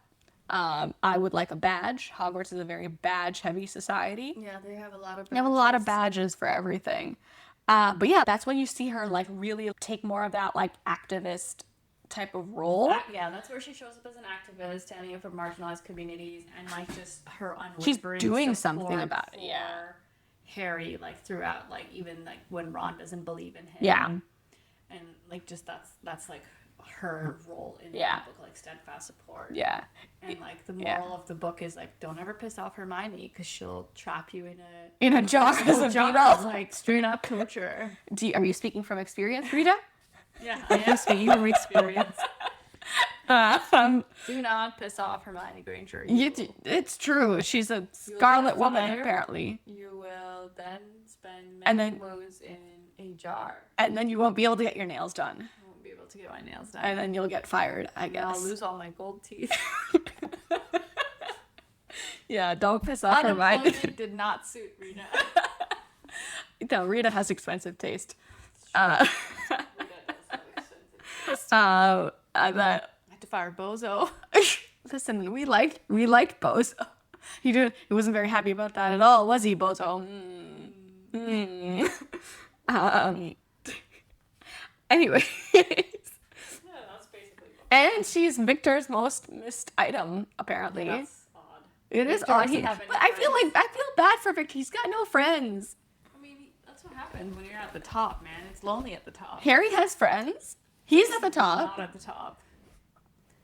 I would like a badge. Hogwarts is a very badge-heavy society. Yeah, they have a lot of. They have a lot of badges for everything. But yeah, that's when you see her like really take more of that like activist type of role. Yeah, that's where she shows up as an activist, standing up for marginalized communities, and like just her She's unwavering doing support something about it. for Harry, like throughout, like even like when Ron doesn't believe in him. Yeah. And like just that's like her role in the book, like steadfast support. Yeah. And like the moral of the book is like don't ever piss off Hermione because she'll trap you In a jar as a beetle. like straight up torture. Are you speaking from experience, Rita? Yeah, I am speaking from experience. Do not piss off Hermione Granger. It's true. She's a Scarlet Woman, fire. apparently. You will then spend And many then- moons in a jar. And then you won't be able to get your nails done. I won't be able to get my nails done. And then you'll get fired, I And guess. I'll lose all my gold teeth. Yeah, don't piss off Hermione. Unemployment did not suit Rita. No, Rita has expensive taste. Rita does have expensive. I had to fire Bozo. Listen, we liked Bozo. He wasn't very happy about that at all, was he, Bozo? Anyway. Yeah, that's basically. And she's Victor's most missed item, apparently. Yeah, that's odd. It is Victor odd. doesn't have any But I feel bad for Victor. He's got no friends. I mean, that's what happens when you're at the top, man. It's lonely at the top. Harry has friends. He's at the top. Not at the top.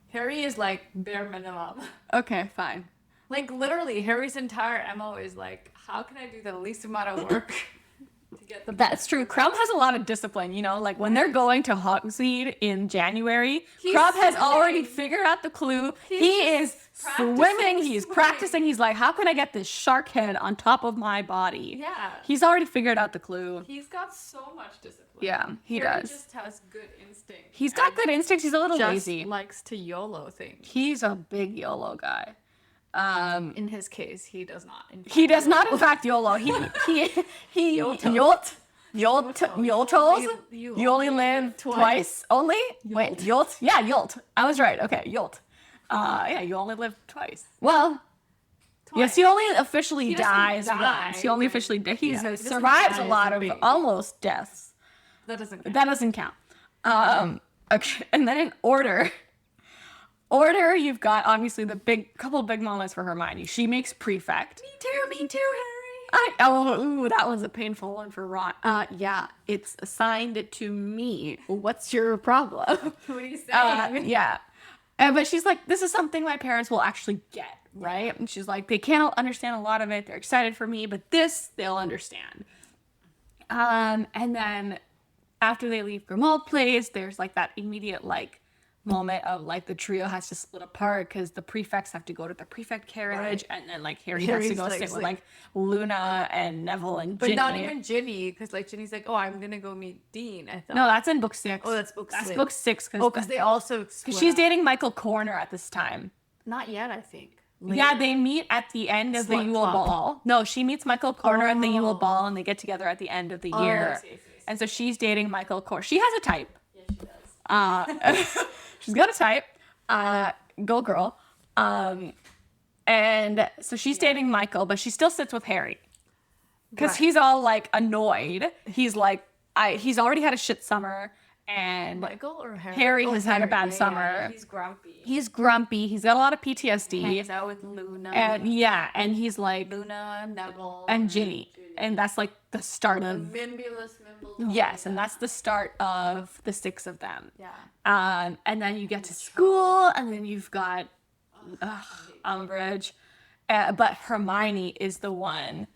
Harry is like bare minimum. Okay, fine. Like literally, Harry's entire MO is like, how can I do the least amount of work to get the That's true. Crumb has a lot of discipline, you know, like when they're going to Hogsmeade in January, Crumb has already figured out the clue. He is swimming, he's practicing, he's like, how can I get this shark head on top of my body? Yeah. He's already figured out the clue. He's got so much discipline. Yeah, he Harry does. just has good instinct. He's got good instincts, he's a little Just lazy. likes to YOLO things. He's a big YOLO guy. In his case, he does not. He does not, in fact, YOLO. He yolt. Yoltals? You only live twice only? Wait, Yolt? Yeah, Yolt. I was right. Okay, Yolt. Yeah, you only live twice. Well, yes, he only officially dies once. He only officially he survives a lot of almost deaths. That doesn't count. That doesn't count. Okay, and then in order, you've got obviously the couple big moments for Hermione. She makes prefect. Me too, Harry. That was a painful one for Ron. Yeah, it's assigned to me. What's your problem? What are you saying? Yeah. But she's like, this is something my parents will actually get, right? And she's like, they can't understand a lot of it. They're excited for me, but this they'll understand. And then after they leave Grimmauld Place, there's like that immediate like moment of like the trio has to split apart because the prefects have to go to the prefect carriage, and then like Harry has to go sit with like Luna and Neville and Ginny. But not even Ginny, because like Ginny's like, oh, I'm gonna go meet Dean. I thought. No, that's in book 6. Oh, that's book 6. That's book 6. Because they also. Because she's dating Michael Corner at this time. Not yet, I think. Later. Yeah, they meet at the end of the Yule Ball. No, she meets Michael Corner at the Yule Ball, and they get together at the end of the year. I see. And so she's dating Michael Corner. She has a type. Yeah, she does. She's got a type. Go girl. And so she's dating Michael, but she still sits with Harry. Because he's all like annoyed. He's like, he's already had a shit summer. And Michael or Harry? Harry has had a bad summer. Yeah, he's grumpy. He's grumpy. He's got a lot of PTSD. Hangs out with Luna. And he's like Luna, Neville, and Ginny. And that's like the start of Mimbulus. Yes, and that's the start of the 6 of them. Yeah. And then you get to school, and then you've got Umbridge. But Hermione is the one.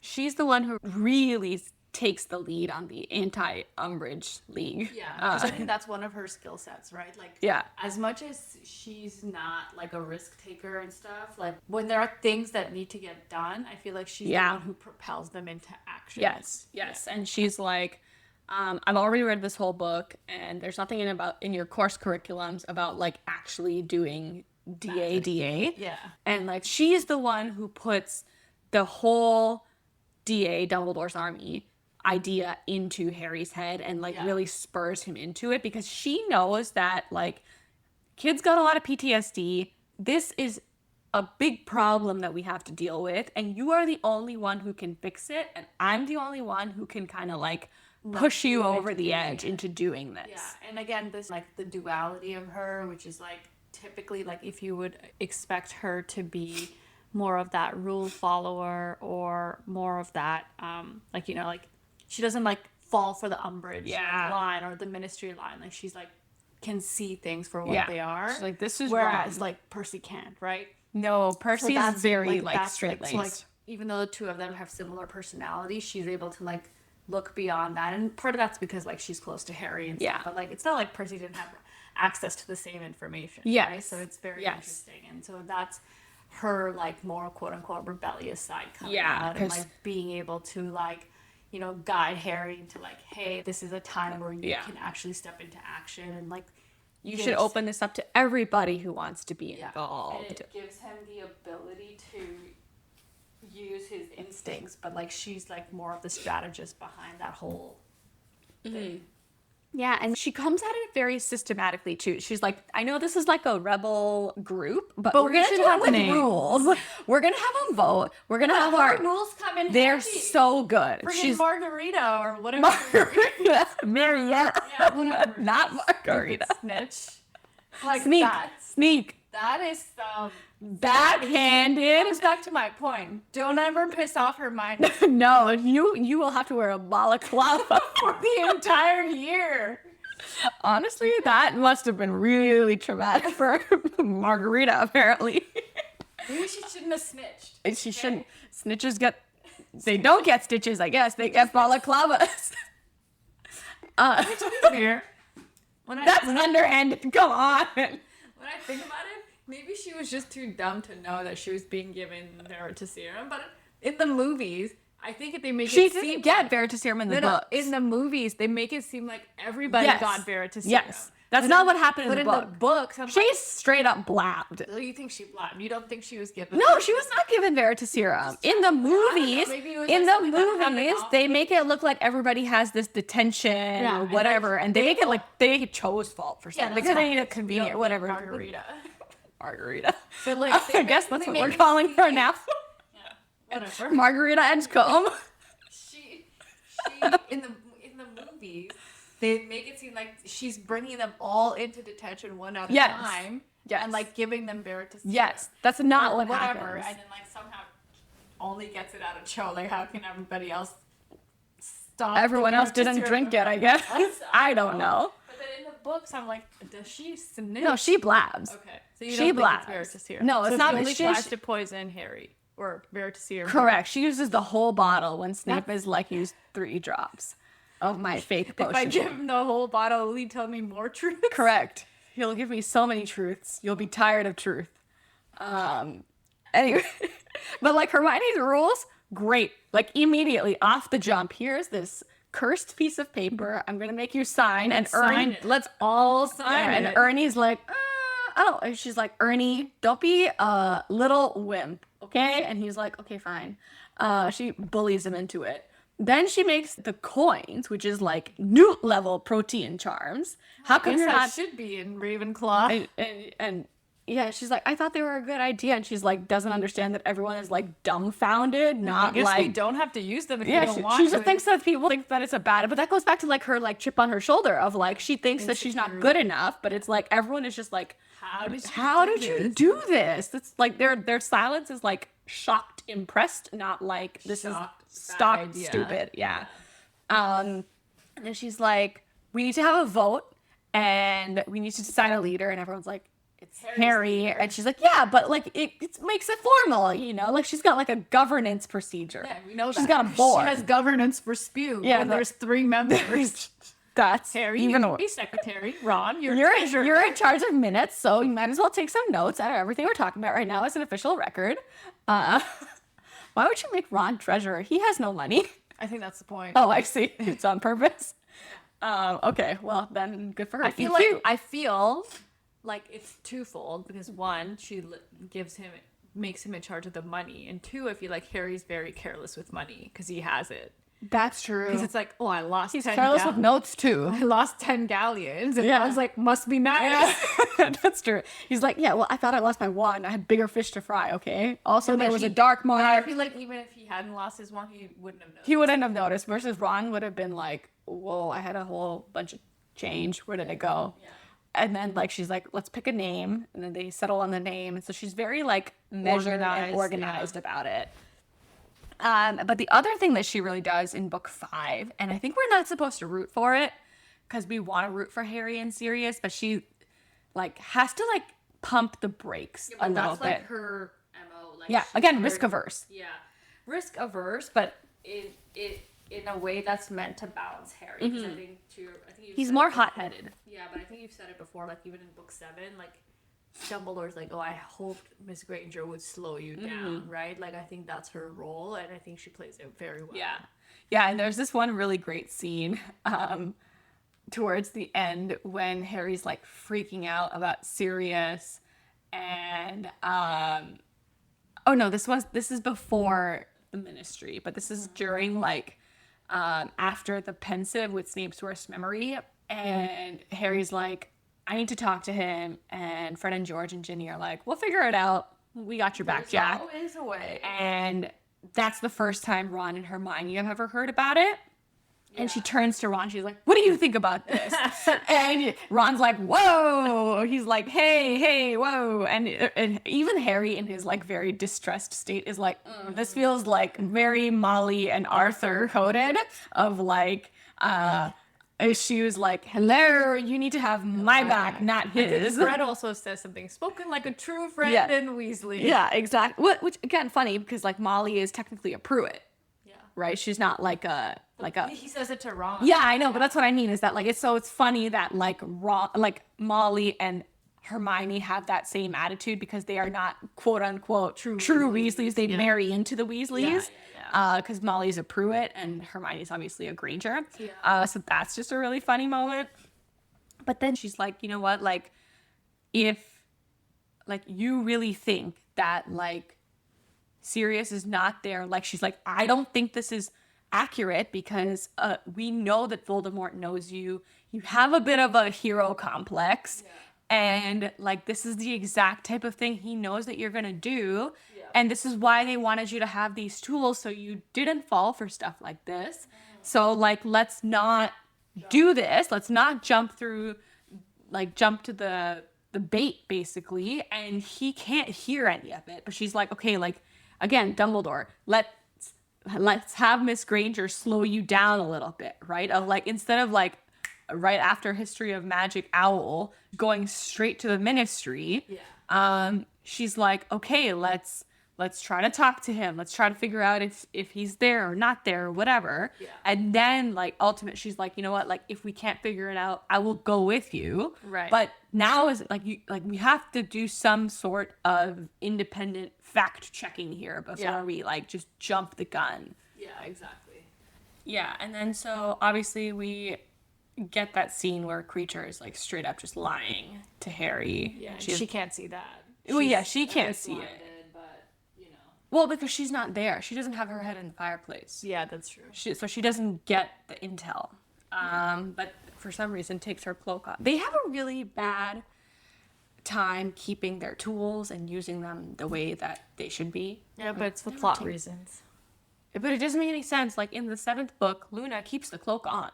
She's the one who really takes the lead on the anti-Umbridge League. Yeah, because I think that's one of her skill sets, right? Like, yeah. As much as she's not like a risk taker and stuff, like when there are things that need to get done, I feel like she's the one who propels them into action. Yes. And she's like, I've already read this whole book, and there's nothing in your course curriculums about like actually doing DA. Yeah. And like she's the one who puts the whole DA, Dumbledore's army, idea into Harry's head and like really spurs him into it, because she knows that like kids got a lot of PTSD. This is a big problem that we have to deal with, and you are the only one who can fix it, and I'm the only one who can kind of like push you over the edge into doing this. Yeah, and again, this like the duality of her, which is like typically like if you would expect her to be more of that rule follower or more of that like, you know, like she doesn't like fall for the Umbridge line or the Ministry line. Like she's like can see things for what they are. She's like, this is whereas wrong. like Percy can't, right? No, Percy is very like straight-laced. So, like, even though the two of them have similar personalities, she's able to like look beyond that, and part of that's because like she's close to Harry and stuff. But like it's not like Percy didn't have access to the same information. Yes. Right? So it's very interesting, and so that's her like more quote unquote rebellious side coming out, and like being able to like, you know, guide Harry into like, hey, this is a time where you can actually step into action, and like you should open this up to everybody who wants to be involved. And it gives him the ability to use his instincts, but like she's like more of the strategist behind that whole thing. Yeah, and she comes at it very systematically too. She's like, I know this is like a rebel group, but we're gonna do it with rules. We're gonna have a vote. We're gonna have our rules come in. They're so good. She's Margarita or whatever. Margarita, Marietta. Yeah, whatever. Not Margarita. Snitch. Like Sneak. that. Sneak. That is backhanded. Goes back to my point. Don't ever piss off her mind. No, you will have to wear a balaclava for the entire year. Honestly, that must have been really traumatic for Margarita, apparently. Maybe she shouldn't have snitched. She shouldn't. Snitches they don't get stitches, I guess. They get balaclavas. Here. That's underhanded. Come on. When I think about it, maybe she was just too dumb to know that she was being given the Veritaserum. But in the movies, I think they make She it didn't seem get Veritaserum in the books. in the movies, they make it seem like everybody got Veritaserum. Yes. That's not what happened in the book. But in the books, I'm She straight up blabbed. like, you think she blabbed? You don't think she was given? No, she was not given Veritaserum. In the movies, maybe it was in like the something that happened movies, off- they make it look like everybody has this detention or and, whatever, like, and they make it like they make it Cho's fault for something that's because they fine. need a convenient whatever. Margarita. Margarita. So like, I guess that's what they we're make it calling seem her like- now. Whatever. Margarita Edgecombe. She in the movies, they make it seem like she's bringing them all into detention one at a Yes. time. Yes. And like giving them Veritaserum. Yes, that's not what whatever. happens. And then like somehow only gets it out of Cho. Like how can everybody else stop? Everyone the else didn't Veritaserum? drink it, I guess. I don't know. But then in the books, I'm like, does she snitch? No, she blabs. Okay. So you She don't blabs. think it's Veritaserum? No, it's so not. She only She- tries to poison Harry or Veritaserum. Correct. She uses the whole bottle when Snape is like, use 3 drops of my fake potion. If I give him the whole bottle, will he tell me more truth? Correct. He'll give me so many truths. You'll be tired of truth. Anyway, but like Hermione's rules, great. Like immediately off the jump, here's this cursed piece of paper. I'm gonna make you sign and Sign it. Let's all sign And it. Ernie's like, I don't. And she's like, Ernie, don't be a little wimp, okay? And he's like, okay, fine. She bullies him into it. Then she makes the coins, which is like newt level protein charms. How come you're that not? should be in Ravenclaw. And yeah, she's like, I thought they were a good idea, and she's like, doesn't understand that everyone is like dumbfounded, I not guess we like. don't have to use them if Yeah, we don't she want just to. thinks that people think that it's a bad, but that goes back to like her like chip on her shoulder of like she thinks that she's not good enough, but it's like everyone is just like, How did you do this? It's like their silence is like shocked, impressed, not like this Shocked, is bad stock idea. stupid. Yeah. And then she's like, we need to have a vote and we need to decide a leader, and everyone's like, it's Harry. And she's like, yeah, but like it makes it formal, you know? Like she's got like a governance procedure. Yeah, we know She's that. got a board. She has governance for Spew. Yeah, and but- there's 3 members. That's Harry, even you worse. can be secretary. Ron, you're You're treasurer. you're in charge of minutes, so you might as well take some notes out of everything we're talking about right now as an official record. Why would you make Ron treasurer? He has no money. I think that's the point. Oh, I see. It's on purpose. Okay, well then, good for her. I feel like it's twofold because 1, she makes him in charge of the money, and 2, I feel like Harry's very careless with money because he has it. That's true. Because it's like, oh, I lost. He's 10 careless with notes too. I lost 10 galleons, and Yeah. I was like, must be nice. That's true. He's like, yeah, well, I thought I lost my one. I had bigger fish to fry. Okay. Also, there but was he- a dark I mark. feel like even if he hadn't lost his one, he wouldn't have known. He wouldn't have noticed. Versus Ron would have been like, whoa, I had a whole bunch of change. Where did it go? Yeah. And then like she's like, let's pick a name, and then they settle on the name, and so she's very like measured and organized about it. But the other thing that she really does in book 5, and I think we're not supposed to root for it because we want to root for Harry and Sirius, but she like has to like pump the brakes a little that's bit. like her MO. Like Yeah, she's again, very- risk averse. Yeah, risk averse, but in a way that's meant to balance Harry. 'Cause I think you've He's said more it before. hot-headed. Yeah, but I think you've said it before. Like even in book 7, like Dumbledore's like, oh, I hoped Miss Granger would slow you down, right? Like I think that's her role, and I think she plays it very well. Yeah, and there's this one really great scene towards the end when Harry's like freaking out about Sirius, and oh no, this is before the Ministry, but this is during like after the Pensieve with Snape's worst memory, and Harry's like, I need to talk to him, and Fred and George and Ginny are like, we'll figure it out. We got your back, Jack. Always a way. And that's the first time Ron and Hermione have ever heard about it. And she turns to Ron. She's like, what do you think about this? And Ron's like, whoa. He's like, hey, whoa. And even Harry in his like very distressed state is like, this feels like very Molly and Arthur coded of like, she was like, hello, you need to have my back, not his. Fred also says something spoken like a true friend Yeah. in Weasley. Yeah, exactly. Which again, funny because like Molly is technically a Pruitt, Yeah. right? She's not like a. He says it to Ron. Yeah, I know, but that's what I mean is that like it's funny that like Molly and Hermione have that same attitude because they are not quote unquote true Weasleys. They marry into the Weasleys because Molly's a Pruitt and Hermione's obviously a Granger. So that's just a really funny moment. But then she's like, you know what, like, if like you really think that like Sirius is not there, like she's like, I don't think this is accurate because we know that Voldemort knows you. You have a bit of a hero complex, and like this is the exact type of thing he knows that you're gonna do, and this is why they wanted you to have these tools so you didn't fall for stuff like this. So like, let's not do this. Let's not jump to the bait basically, and he can't hear any of it. But she's like, okay, like again, Dumbledore, let's have Miss Granger slow you down a little bit, right? Of like, instead of like right after History of Magic Owl going straight to the Ministry, she's like, okay, let's try to talk to him. Let's try to figure out if he's there or not there or whatever. And then like ultimate, she's like, you know what? Like if we can't figure it out, I will go with you. Right. But now is like we have to do some sort of independent fact checking here before we like just jump the gun. Yeah, exactly. Yeah, and then so obviously we get that scene where Creature is like straight up just lying to Harry. Yeah, she can't see that. Well, yeah, she can't see it. But, you know. Well, because she's not there. She doesn't have her head in the fireplace. Yeah, that's true. So she doesn't get the intel. But for some reason takes her cloak off. They have a really bad time keeping their tools and using them the way that they should be. Yeah, but it's for plot reasons. But it doesn't make any sense. Like in the 7th book, Luna keeps the cloak on.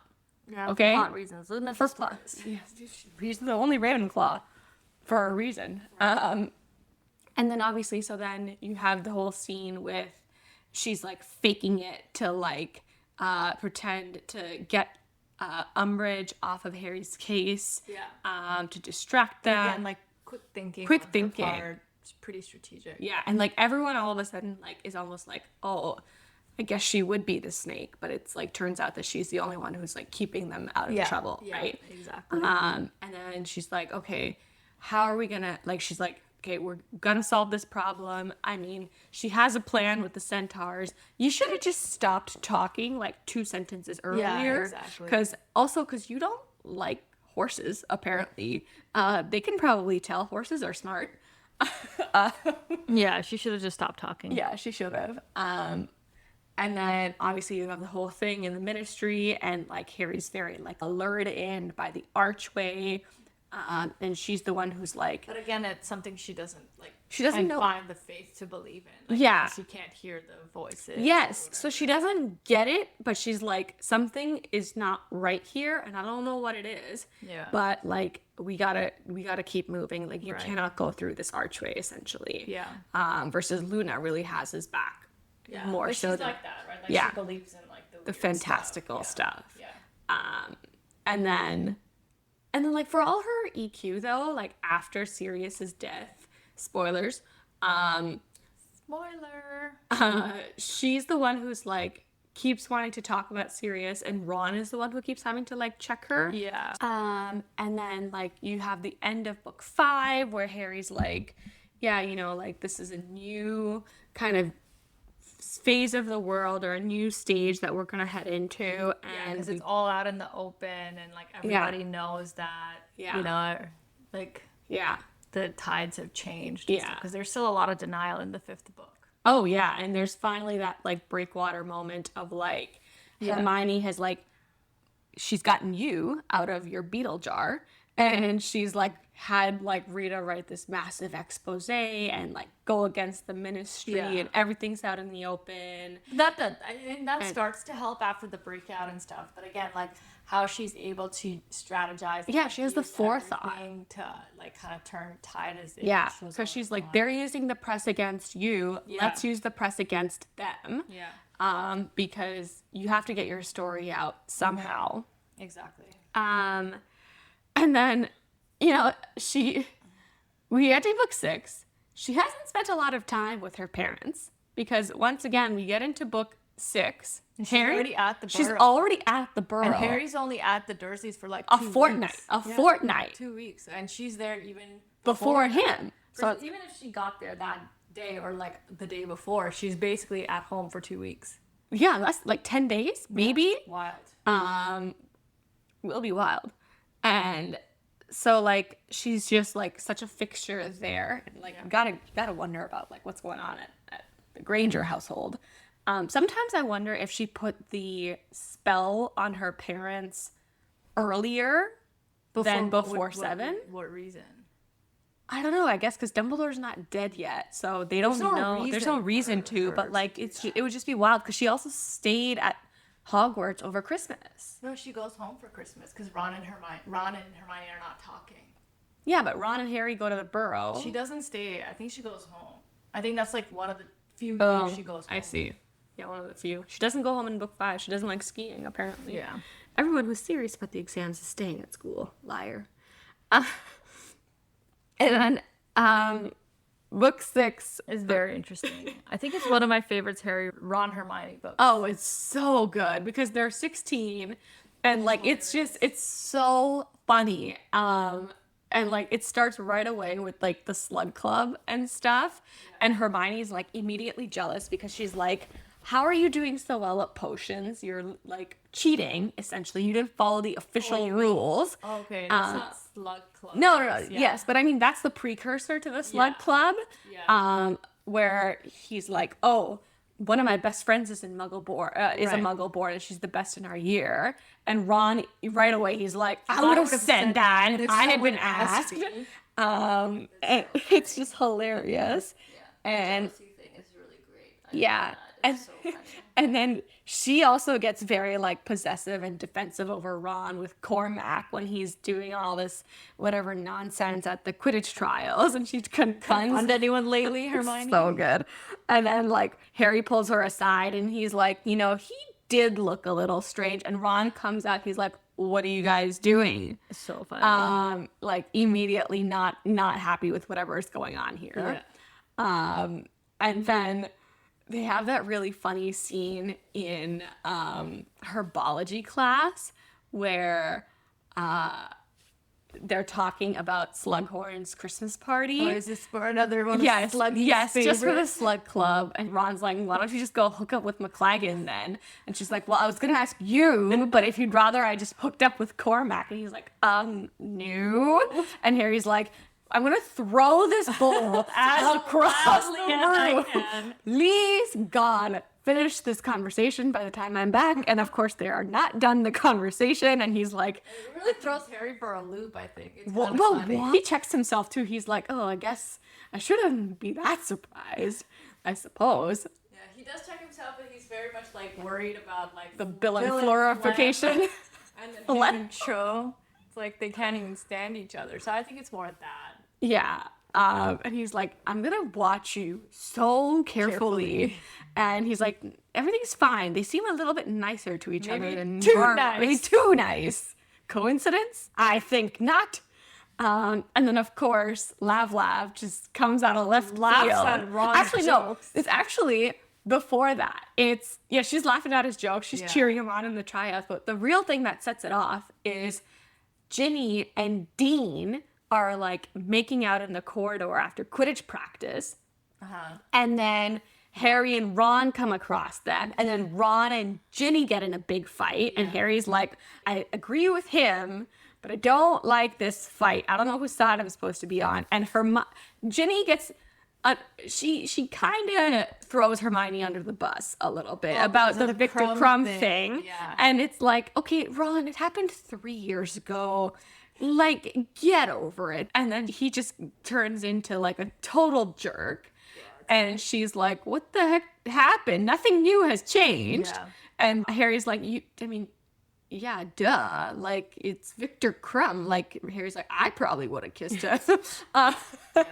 Yeah, okay? for plot reasons. Luna For plot. Yes, he's the only Ravenclaw for a reason. And then obviously, so then you have the whole scene with she's like faking it to like pretend to get Umbridge off of Harry's case. To distract them. Again, like quick thinking. It's pretty strategic. Yeah, and like everyone all of a sudden like is almost like, oh, I guess she would be the snake, but it's like turns out that she's the only one who's like keeping them out of trouble, right? Exactly. And then she's like, okay, how are we gonna like? She's like, okay, we're gonna solve this problem. I mean, she has a plan with the centaurs. You should have just stopped talking like 2 sentences earlier. Yeah, exactly. Because you don't like horses apparently. They can probably tell horses are smart. Yeah, she should have just stopped talking. Yeah, she should have. And then obviously you have the whole thing in the Ministry, and like Harry's very like lured in by the archway, and she's the one who's like. But again, it's something she doesn't like. She doesn't know. Find the faith to believe in. Like, yeah. She can't hear the voices. Yes, so she doesn't get it, but she's like, something is not right here, and I don't know what it is. Yeah. But like we gotta keep moving. Like you cannot go through this archway essentially. Yeah. Versus Luna really has his back. Yeah. More but so she's than like that, right? Like she believes in like the the weird fantastical stuff. Yeah. And then like for all her EQ though, like after Sirius's death, spoilers, Spoiler. she's the one who's like keeps wanting to talk about Sirius, and Ron is the one who keeps having to like check her. Yeah. And then like you have the end of book 5 where Harry's like, yeah, you know, like this is a new kind of phase of the world or a new stage that we're gonna head into, and because it's all out in the open, and like everybody knows that. Yeah. You know, like the tides have changed. Yeah. Because there's still a lot of denial in the 5th book. Oh yeah, and there's finally that like breakwater moment of like Hermione has like she's gotten you out of your beetle jar, and she's like had like Rita write this massive expose and like go against the Ministry, and everything's out in the open. I think that starts to help after the breakout and stuff. But again, like how she's able to strategize. Yeah, she has the forethought to like kind of turn tide as it goes because she's like, on. they're using the press against you. Let's use the press against them. Because you have to get your story out somehow. Exactly. And then, you know, we get to book 6. She hasn't spent a lot of time with her parents because once again, we get into book 6. She's already at the Burrow. She's already at the Burrow. And Harry's only at the Dursleys for like a 2 fortnight. weeks. A fortnight. 2 weeks. And she's there even before him. So So even if she got there that day or like the day before, she's basically at home for 2 weeks. yeah, that's like 10 days, maybe. Wild. Will be wild. And so like she's just like such a fixture there. And like you gotta wonder about like what's going on at the Granger household. Sometimes I wonder if she put the spell on her parents earlier than before 7. What reason? I don't know. I guess because Dumbledore's not dead yet, so they don't know. There's no reason to. But like, it would just be wild because she also stayed at Hogwarts over Christmas. No, she goes home for Christmas because Ron and Hermione are not talking. Yeah, but Ron and Harry go to the Burrow. She doesn't stay. I think she goes home. I think that's like one of the few Oh, years she goes home. I see. Yeah, one of the few. She doesn't go home in book 5. She doesn't like skiing, apparently. Yeah. Everyone who's serious about the exams is staying at school. Liar. And then, book 6 It's very interesting. I think it's one of my favorites, Ron Hermione books. Oh, it's so good because they're 16 and like it's so funny. And like it starts right away with like the slug club and stuff. And Hermione's like immediately jealous because she's like, how are you doing so well at potions? You're like cheating, essentially. You didn't follow the official rules. Okay, that's not Slug Club. No. Yeah. Yes, but I mean that's the precursor to the Slug Club. Yeah. Where he's like, oh, one of my best friends is a Right. Muggle born, and she's the best in our year. And Ron, right away, he's like, I would have said that if I had been asked. And it's just hilarious. And thing is really great. yeah. And then she also gets very like possessive and defensive over Ron with Cormac when he's doing all this whatever nonsense at the Quidditch trials, and she confronts anyone lately, Hermione? so good. And then like Harry pulls her aside and he's like, you know, he did look a little strange. And Ron comes out, he's like, what are you guys doing? So funny. Like immediately not happy with whatever is going on here. And then they have that really funny scene in herbology class where they're talking about Slughorn's Christmas party. Is this for another one? Yes, of Sluggy's just for the favorites? Slug Club. And Ron's like, why don't you just go hook up with McLaggen then? And she's like, well, I was going to ask you, but if you'd rather I just hooked up with Cormac. And he's like, no. And Harry's like, I'm going to throw this bowl across the room. Please, God, finish this conversation by the time I'm back. And of course, they are not done the conversation. And he's like, It really throws Harry for a loop, I think. It's well, kind of funny. he checks himself too. He's like, oh, I guess I shouldn't be that surprised, I suppose. Yeah, he does check himself, but he's very much like worried about like The bill and florification. and then him and Cho. It's like they can't even stand each other. So I think it's more that. Yeah. And he's like, I'm going to watch you so carefully. And he's like, everything's fine. They seem a little bit nicer to each other than maybe too nice. Coincidence? I think not. And then, of course, Lav just comes out of left field. at Ron's Actually, jokes. no. It's actually before that. She's laughing at his jokes. She's cheering him on in the tryouts. But the real thing that sets it off is Ginny and Dean are like making out in the corridor after Quidditch practice. And then Harry and Ron come across them. And then Ron and Ginny get in a big fight. And Harry's like, I agree with him, but I don't like this fight. I don't know whose side I'm supposed to be on. And Ginny gets... she kind of throws Hermione under the bus a little bit about the Victor Crumb thing. Yeah. And it's like, okay, Ron, it happened 3 years ago. Like, get over it. And then he just turns into like a total jerk. And she's like, what the heck happened? Nothing new has changed. Yeah. And Harry's like, yeah, duh. Like, it's Victor Crumb. Like, Harry's like, I probably would have kissed her. So that's kind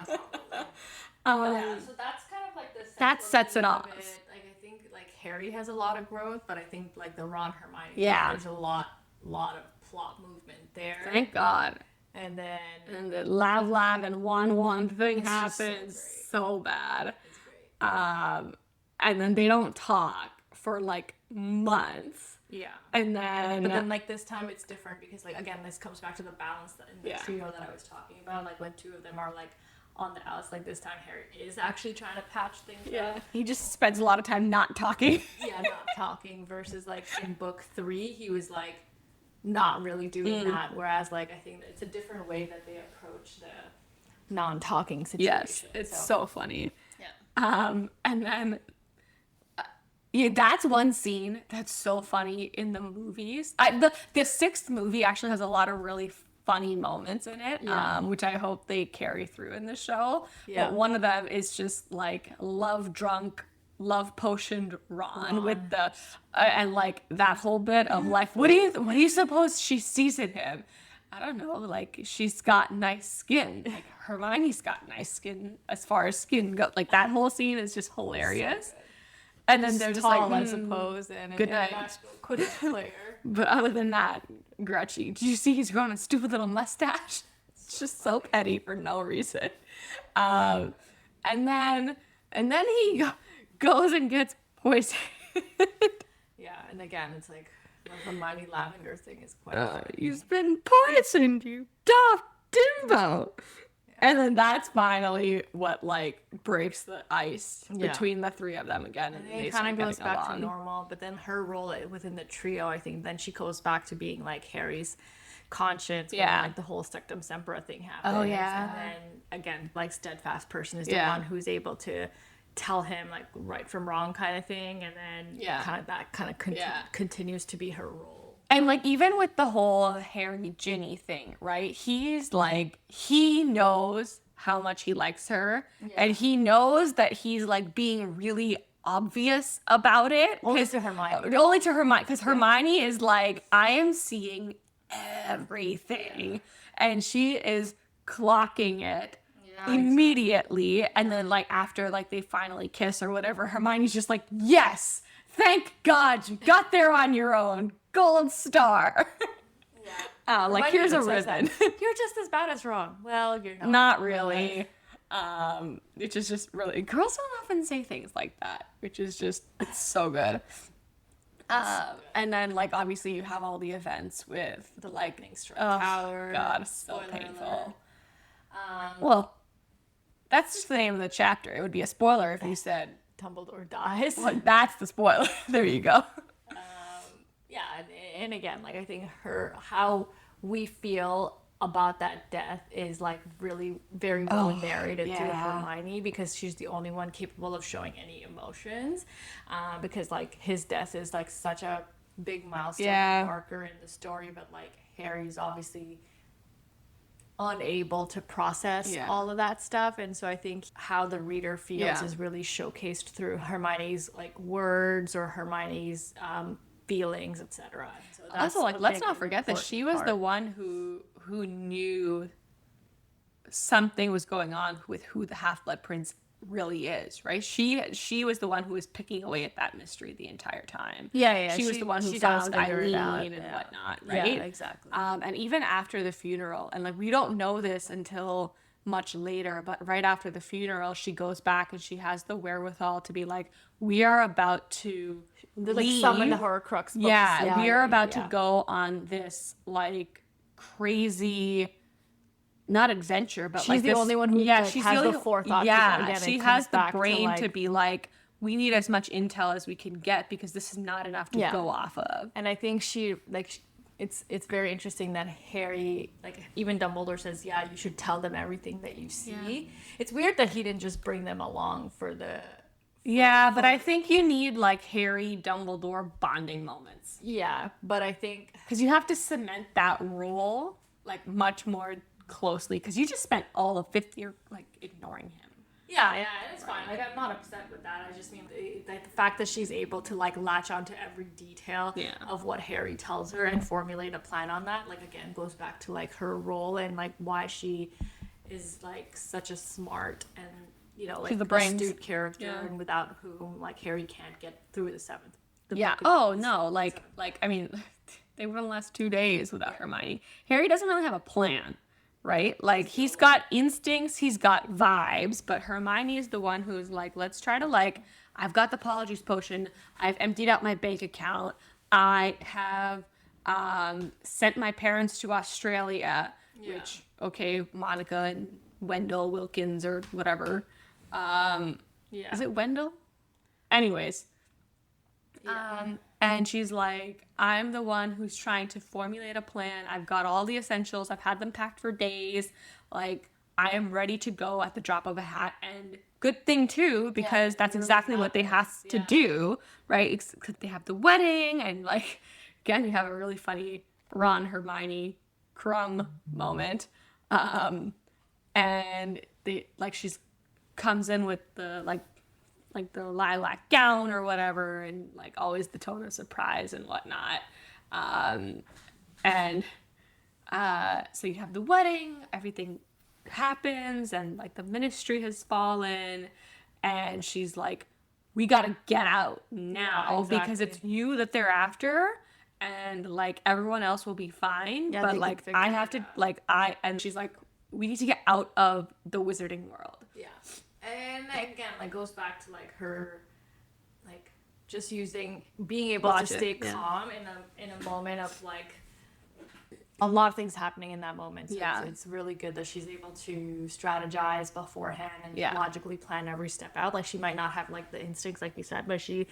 of like the That sets it off. Like I think like Harry has a lot of growth, but I think like the Ron Hermione there's a lot of plot movement there. Thank God. And then And the Lav and Wan thing It's just so happens so bad. it's great. And then they don't talk for like months. Yeah. And then, but then like this time it's different because like again this comes back to the balance that in the trio that I was talking about. Like when two of them are like on the outs, like this time Harry is actually trying to patch things up. he just spends a lot of time not talking. Not talking versus like in book 3 he was like not really doing that. Whereas like I think that it's a different way that they approach the non-talking situation. Yes, it's so funny. Yeah. And then that's one scene that's so funny in the movies. The sixth movie actually has a lot of really funny moments in it, which I hope they carry through in the show. Yeah. But one of them is just like love drunk, love potioned Ron. With the and like that whole bit of like, what do you suppose she sees in him? I don't know, like she's got nice skin. Like Hermione's got nice skin as far as skin goes. Like that whole scene is just hilarious. So and then they're just tall, like, I suppose, and good night. Quidditch player. But other than that, Gretchen, did you see he's growing a stupid little mustache? It's just so petty for no reason. And then he goes and gets poisoned. Yeah, and again, it's like the Hermione Lavender thing is quite. He's been poisoned, you daft Dimbo. And then that's finally what like breaks the ice between the three of them again. And it kind of goes back to normal, but then her role within the trio, I think, then she goes back to being like Harry's conscience when like the whole Sectum Sempra thing happens. Oh yeah. And then again, like steadfast person is the one who's able to tell him like right from wrong kind of thing, and then kind of continues to be her role. And, like, even with the whole Harry-Ginny thing, right? He's, like, he knows how much he likes her. Yeah. And he knows that he's, like, being really obvious about it. Only to Hermione. Only to Hermione. Because Hermione is like, I am seeing everything. Yeah. And she is clocking it immediately. Exactly. And then, like, after, like, they finally kiss or whatever, Hermione's just like, yes! Thank God you got there on your own. Gold star. Yeah. Like here's a ribbon. You're just as bad as Ron. Well, you're not. Not really. Which is just really, girls don't often say things like that, which is just, it's so good. And then like obviously you have all the events with the lightning strike tower. God, so painful. Well, that's just the name of the chapter. It would be a spoiler if you said Dumbledore dies. Well, that's the spoiler. There you go. And again, like I think how we feel about that death is like really very well narrated through Hermione, because she's the only one capable of showing any emotions, because like his death is like such a big milestone marker in the story, but like Harry's obviously unable to process all of that stuff, and so I think how the reader feels is really showcased through Hermione's like words or Hermione's feelings, etc. So also, like, let's not forget that she was the one who knew something was going on with who the Half-Blood Prince really is, right? She was the one who was picking away at that mystery the entire time. She was the one who found Eileen and whatnot, right? Yeah, exactly. And even after the funeral, and like we don't know this until much later, but right after the funeral, she goes back and she has the wherewithal to be like, we are about to leave. Summon the Horcrux books. We are about to go on this like crazy, not adventure, but she's like the this, only one who has the forethought. She has the brain to be like, we need as much intel as we can get because this is not enough to go off of. And I think it's very interesting that Harry, like even Dumbledore says, you should tell them everything that you see. Yeah. It's weird that he didn't just bring them along for the. But I think you need like Harry Dumbledore bonding moments. Yeah, but I think because you have to cement that role like much more closely, because you just spent all of fifth year like ignoring him. Yeah, it's fine. Like, I'm not upset with that. I just mean the fact that she's able to like latch onto every detail of what Harry tells her and formulate a plan on that. Like again, goes back to like her role and like why she is like such a smart and like astute character, and without whom like Harry can't get through the seventh. I mean, they wouldn't last 2 days without Hermione. Harry doesn't really have a plan. Right? Like, he's got instincts, he's got vibes, but Hermione is the one who's like, let's try to, like, I've got the Polyjuice Potion, I've emptied out my bank account, I have sent my parents to Australia, which, okay, Monica and Wendell Wilkins or whatever. Is it Wendell? Anyways. And she's like, I'm the one who's trying to formulate a plan. I've got all the essentials. I've had them packed for days. Like, I am ready to go at the drop of a hat. And good thing, too, because that's exactly what they have to do, right? Because they have the wedding. And, like, again, you have a really funny Ron, Hermione, Crumb moment. And they, like, she's comes in with the, like the lilac gown or whatever, and like always the tone of surprise and whatnot. And so you have the wedding, everything happens, and like the ministry has fallen, and she's like, we gotta get out now because it's you that they're after, and like everyone else will be fine, but like I have to and she's like, we need to get out of the wizarding world. Yeah. And again, like goes back to like her, like just being able to stay calm in a moment of like a lot of things happening in that moment. So it's really good that she's able to strategize beforehand and logically plan every step out. Like she might not have like the instincts, like you said, but she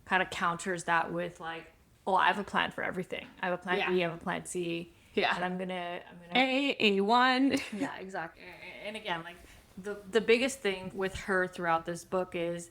kind of counters that with like, oh, I have a plan for everything. I have a plan B, I have a plan C. Yeah. And I'm gonna A1. Yeah, exactly. And again, like the biggest thing with her throughout this book is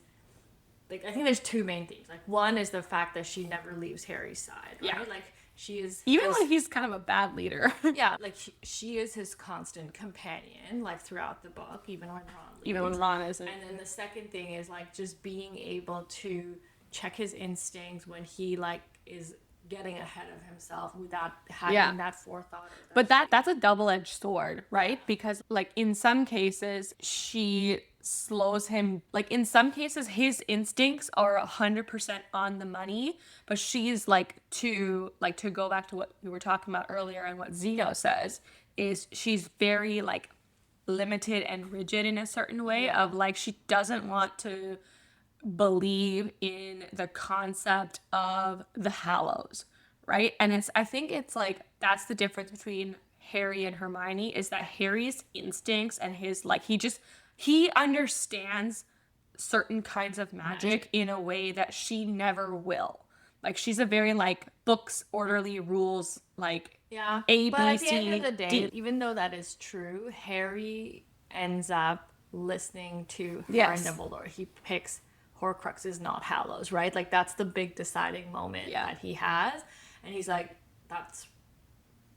like I think there's two main themes. Like one is the fact that she never leaves Harry's side, right? Yeah. Like she is even when he's kind of a bad leader. Yeah, like she is his constant companion, like throughout the book, even when Ron leaves. Even when Ron isn't. And then the second thing is like just being able to check his instincts when he like is getting ahead of himself without having that forethought. But that's a double-edged sword, right? Because like in some cases she slows him, like in some cases his instincts are 100% on the money, but she's like to go back to what we were talking about earlier and what Zeno says is she's very like limited and rigid in a certain way of like she doesn't want to believe in the concept of the Hallows, right? And I think it's like that's the difference between Harry and Hermione is that Harry's instincts and his like he understands certain kinds of magic in a way that she never will. Like she's a very like books, orderly rules, like A, B, but at the C, end of the day, D. even though that is true, Harry ends up listening to her and Dumbledore. He picks Horcruxes, not Hallows, right? Like that's the big deciding moment that he has, and he's like, "That's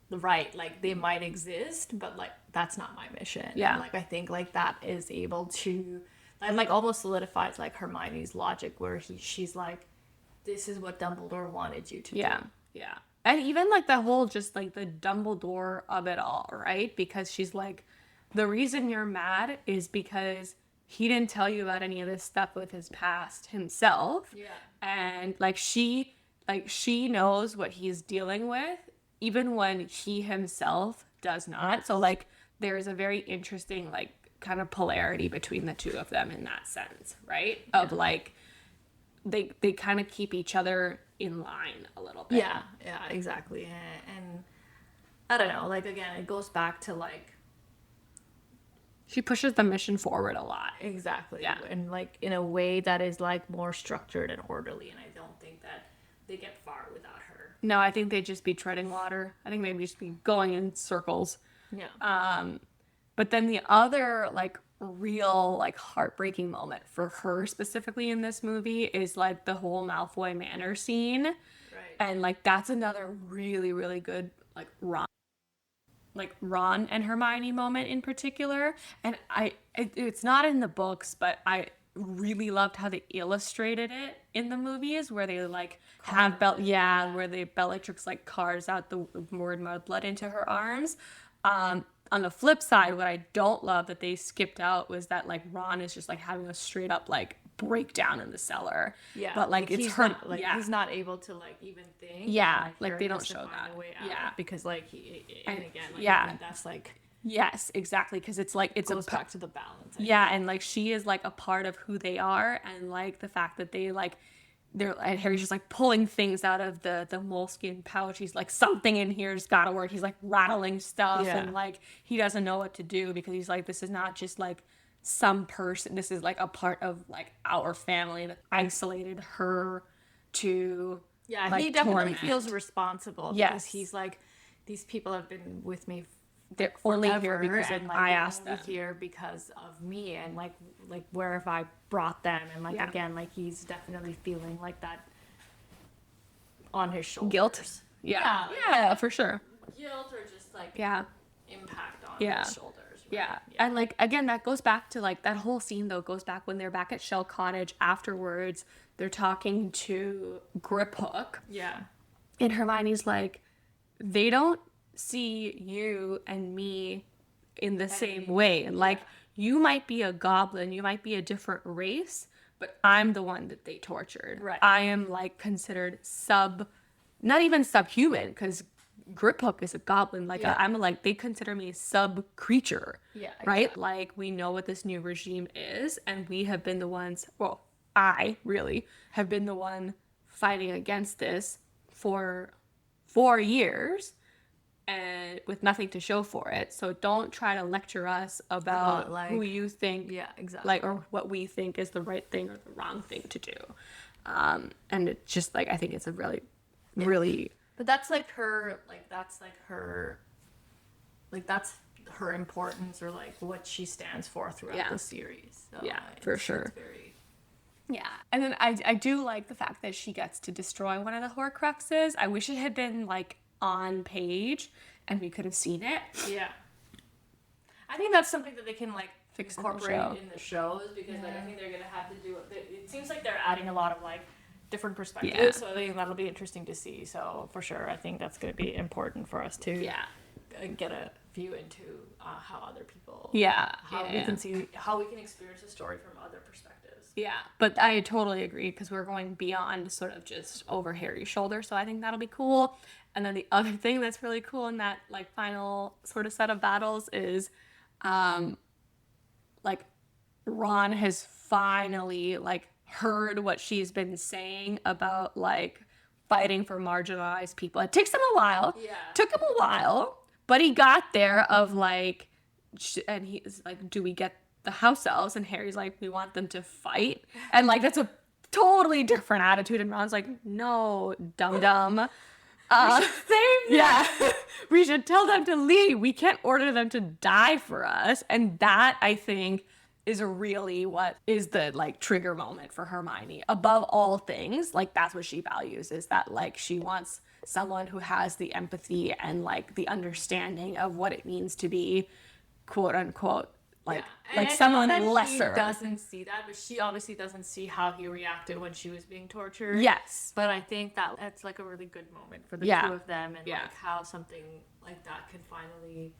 the right. Like they might exist, but like that's not my mission." Yeah, and, like I think like that is able to, and like almost solidifies like Hermione's logic, where she's like, "This is what Dumbledore wanted you to do." Yeah, and even like the whole just like the Dumbledore of it all, right? Because she's like, the reason you're mad is because he didn't tell you about any of this stuff with his past himself. Yeah. And like she knows what he's dealing with even when he himself does not. So like there's a very interesting like kind of polarity between the two of them in that sense, right? Yeah. Of like they kind of keep each other in line a little bit. Yeah, exactly. And I don't know, like again, it goes back to like she pushes the mission forward a lot. Exactly. Yeah. And like in a way that is like more structured and orderly. And I don't think that they get far without her. No, I think they'd just be treading water. I think they'd just be going in circles. Yeah. But then the other like real like heartbreaking moment for her specifically in this movie is like the whole Malfoy Manor scene. Right. And like that's another really, really good like Ron and Hermione moment in particular. And it's not in the books, but I really loved how they illustrated it in the movies where they like have where the Bellatrix like carves out the word mudblood into her arms. On the flip side, what I don't love that they skipped out was that like Ron is just like having a straight up like breakdown in the cellar. Yeah. But like it's her not, like he's not able to like even think. Yeah. Like they don't show that. Yeah. Because like that's like yes, exactly. Because it's like it goes back to the balance. And like she is like a part of who they are, and like the fact that they like and Harry's just like pulling things out of the moleskin pouch. He's like, something in here's gotta work. He's like rattling stuff, Yeah. and like he doesn't know what to do because he's like, this is not just like some person. This is like a part of like our family that isolated her to Yeah, like, he definitely torment. feels responsible because Yes. he's like, these people have been with me They're only here forever, because and like I they're asked only them. here because of me, and like where have I brought them, and like Yeah. again, like he's definitely feeling like that on his shoulders. Guilt. Yeah. Yeah. Yeah, for sure. Guilt or just like Yeah. impact on Yeah. his shoulders. Right? Yeah. And like again, that goes back to like that whole scene though goes back when they're back at Shell Cottage afterwards. They're talking to Griphook. Yeah. And Hermione's like, they don't see you and me in the same way. And like, you might be a goblin, you might be a different race, but I'm the one that they tortured. Right. I am like considered not even subhuman, because Griphook is a goblin. Like Yeah. I'm like, they consider me sub creature. Yeah, Right. exactly. Like we know what this new regime is, and we have been the ones. Well, I really have been the one fighting against this for 4 years, and with nothing to show for it. So don't try to lecture us about like- who you think, Yeah, exactly. like, or what we think is the right thing or the wrong thing to do. And it's just like, I think it's a really, really, But that's like her, that's her importance, or like what she stands for throughout Yeah. the series. So Yeah, it's- for sure. It's very, yeah. And then I do like the fact that she gets to destroy one of the Horcruxes. I wish it had been like on page and we could have seen it. yeah. I think that's something that they can like Fix in the incorporate show. in the shows, because like I think they're gonna have to do it. It seems like they're adding a lot of like different perspectives, Yeah. so I think that'll be interesting to see. So for sure, I think that's gonna be important for us to Yeah. get a view into how other people, Yeah. how we yeah. can see, how we can experience a story from other perspectives. Yeah, but I totally agree because we're going beyond sort of just over Harry's shoulder, so I think that'll be cool. And then the other thing that's really cool in that like final sort of set of battles is, like Ron has finally like heard what she's been saying about like fighting for marginalized people. It takes him a while. Yeah. Took him a while, but he got there of like, and he's like, do we get the house elves? And Harry's like, we want them to fight. And like, that's a totally different attitude. And Ron's like, no, dum-dum. Yeah, we should tell them to leave. We can't order them to die for us. And that, I think, is really what is the like trigger moment for Hermione. Above all things, like that's what she values, is that like she wants someone who has the empathy and like the understanding of what it means to be quote unquote like And someone that lesser. She doesn't see that, but she obviously doesn't see how he reacted when she was being tortured. Yes. But I think that that's like a really good moment for the Yeah. two of them, and Yeah. like how something like that can finally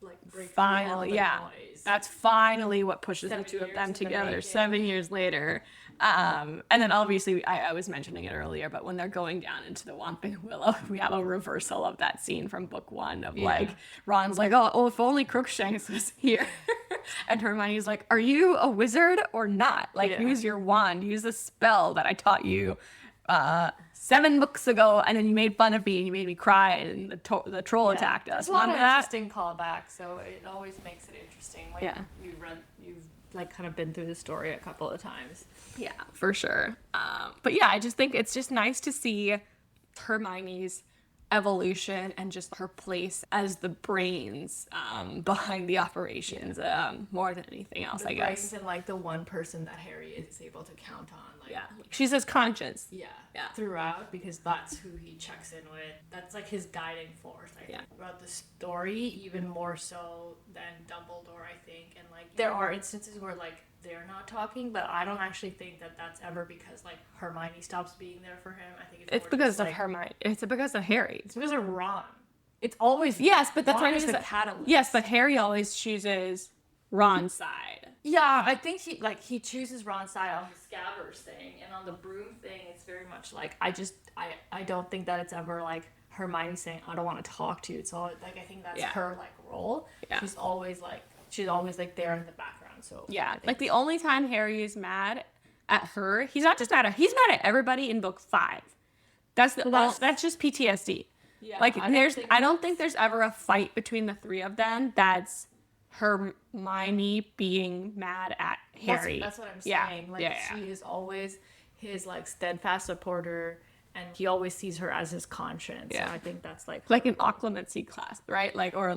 like break Finally, through all the yeah. noise. That's finally what pushes the 7 two of years them in the together making. 7 years later. And then obviously, I was mentioning it earlier, but when they're going down into the Whomping Willow, we have a reversal of that scene from book one of like, Ron's like, oh, if only Crookshanks was here. And Hermione's like, are you a wizard or not? Like, Yeah. use your wand, use the spell that I taught you 7 books ago, and then you made fun of me and you made me cry, and the troll attacked us. There's a lot of Remember that? interesting callbacks, so it always makes it interesting when Yeah. you've like kind of been through the story a couple of times. Yeah, for sure. But yeah, I just think it's just nice to see Hermione's evolution and just her place as the brains behind the operations more than anything else, I guess. And like the one person that Harry is able to count on. Like, Yeah, she's his conscience. Yeah, Yeah. throughout, because that's who he checks in with. That's like his guiding force, I think, throughout the story, even more so than Dumbledore, I think. And like, there are instances where like they're not talking, but I don't actually think that that's ever because like Hermione stops being there for him. I think It's more because just, of like, Hermione. It's because of Harry. It's because of Ron. It's always Yes, but that's Ron why is he's the catalyst. Yes, but Harry always chooses Ron's side. Yeah, I think he chooses Ron's side on the Scabbers thing, and on the broom thing, it's very much like I don't think that it's ever like Hermione saying I don't want to talk to you. It's all like I think that's her like role. Yeah. She's always like there in the background. So Yeah, like the only time Harry is mad at her. He's not just mad at her. He's mad at everybody in book 5. That's just PTSD. Yeah, like I don't think there's ever a fight between the three of them that's Hermione being mad at Harry. That's what I'm saying. She is always his like steadfast supporter, and he always sees her as his conscience. Yeah. And I think that's like in occlumency class, right? Or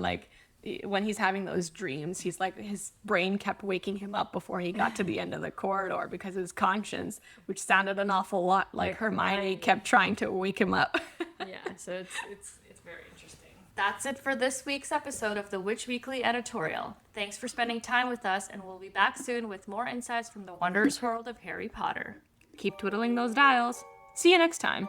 when he's having those dreams, he's like, his brain kept waking him up before he got to the end of the corridor because his conscience, which sounded an awful lot like Hermione, kept trying to wake him up. Yeah, so it's very interesting. That's it for this week's episode of the Witch Weekly editorial. Thanks for spending time with us, and we'll be back soon with more insights from the wondrous world of Harry Potter. Keep twiddling those dials. See you next time.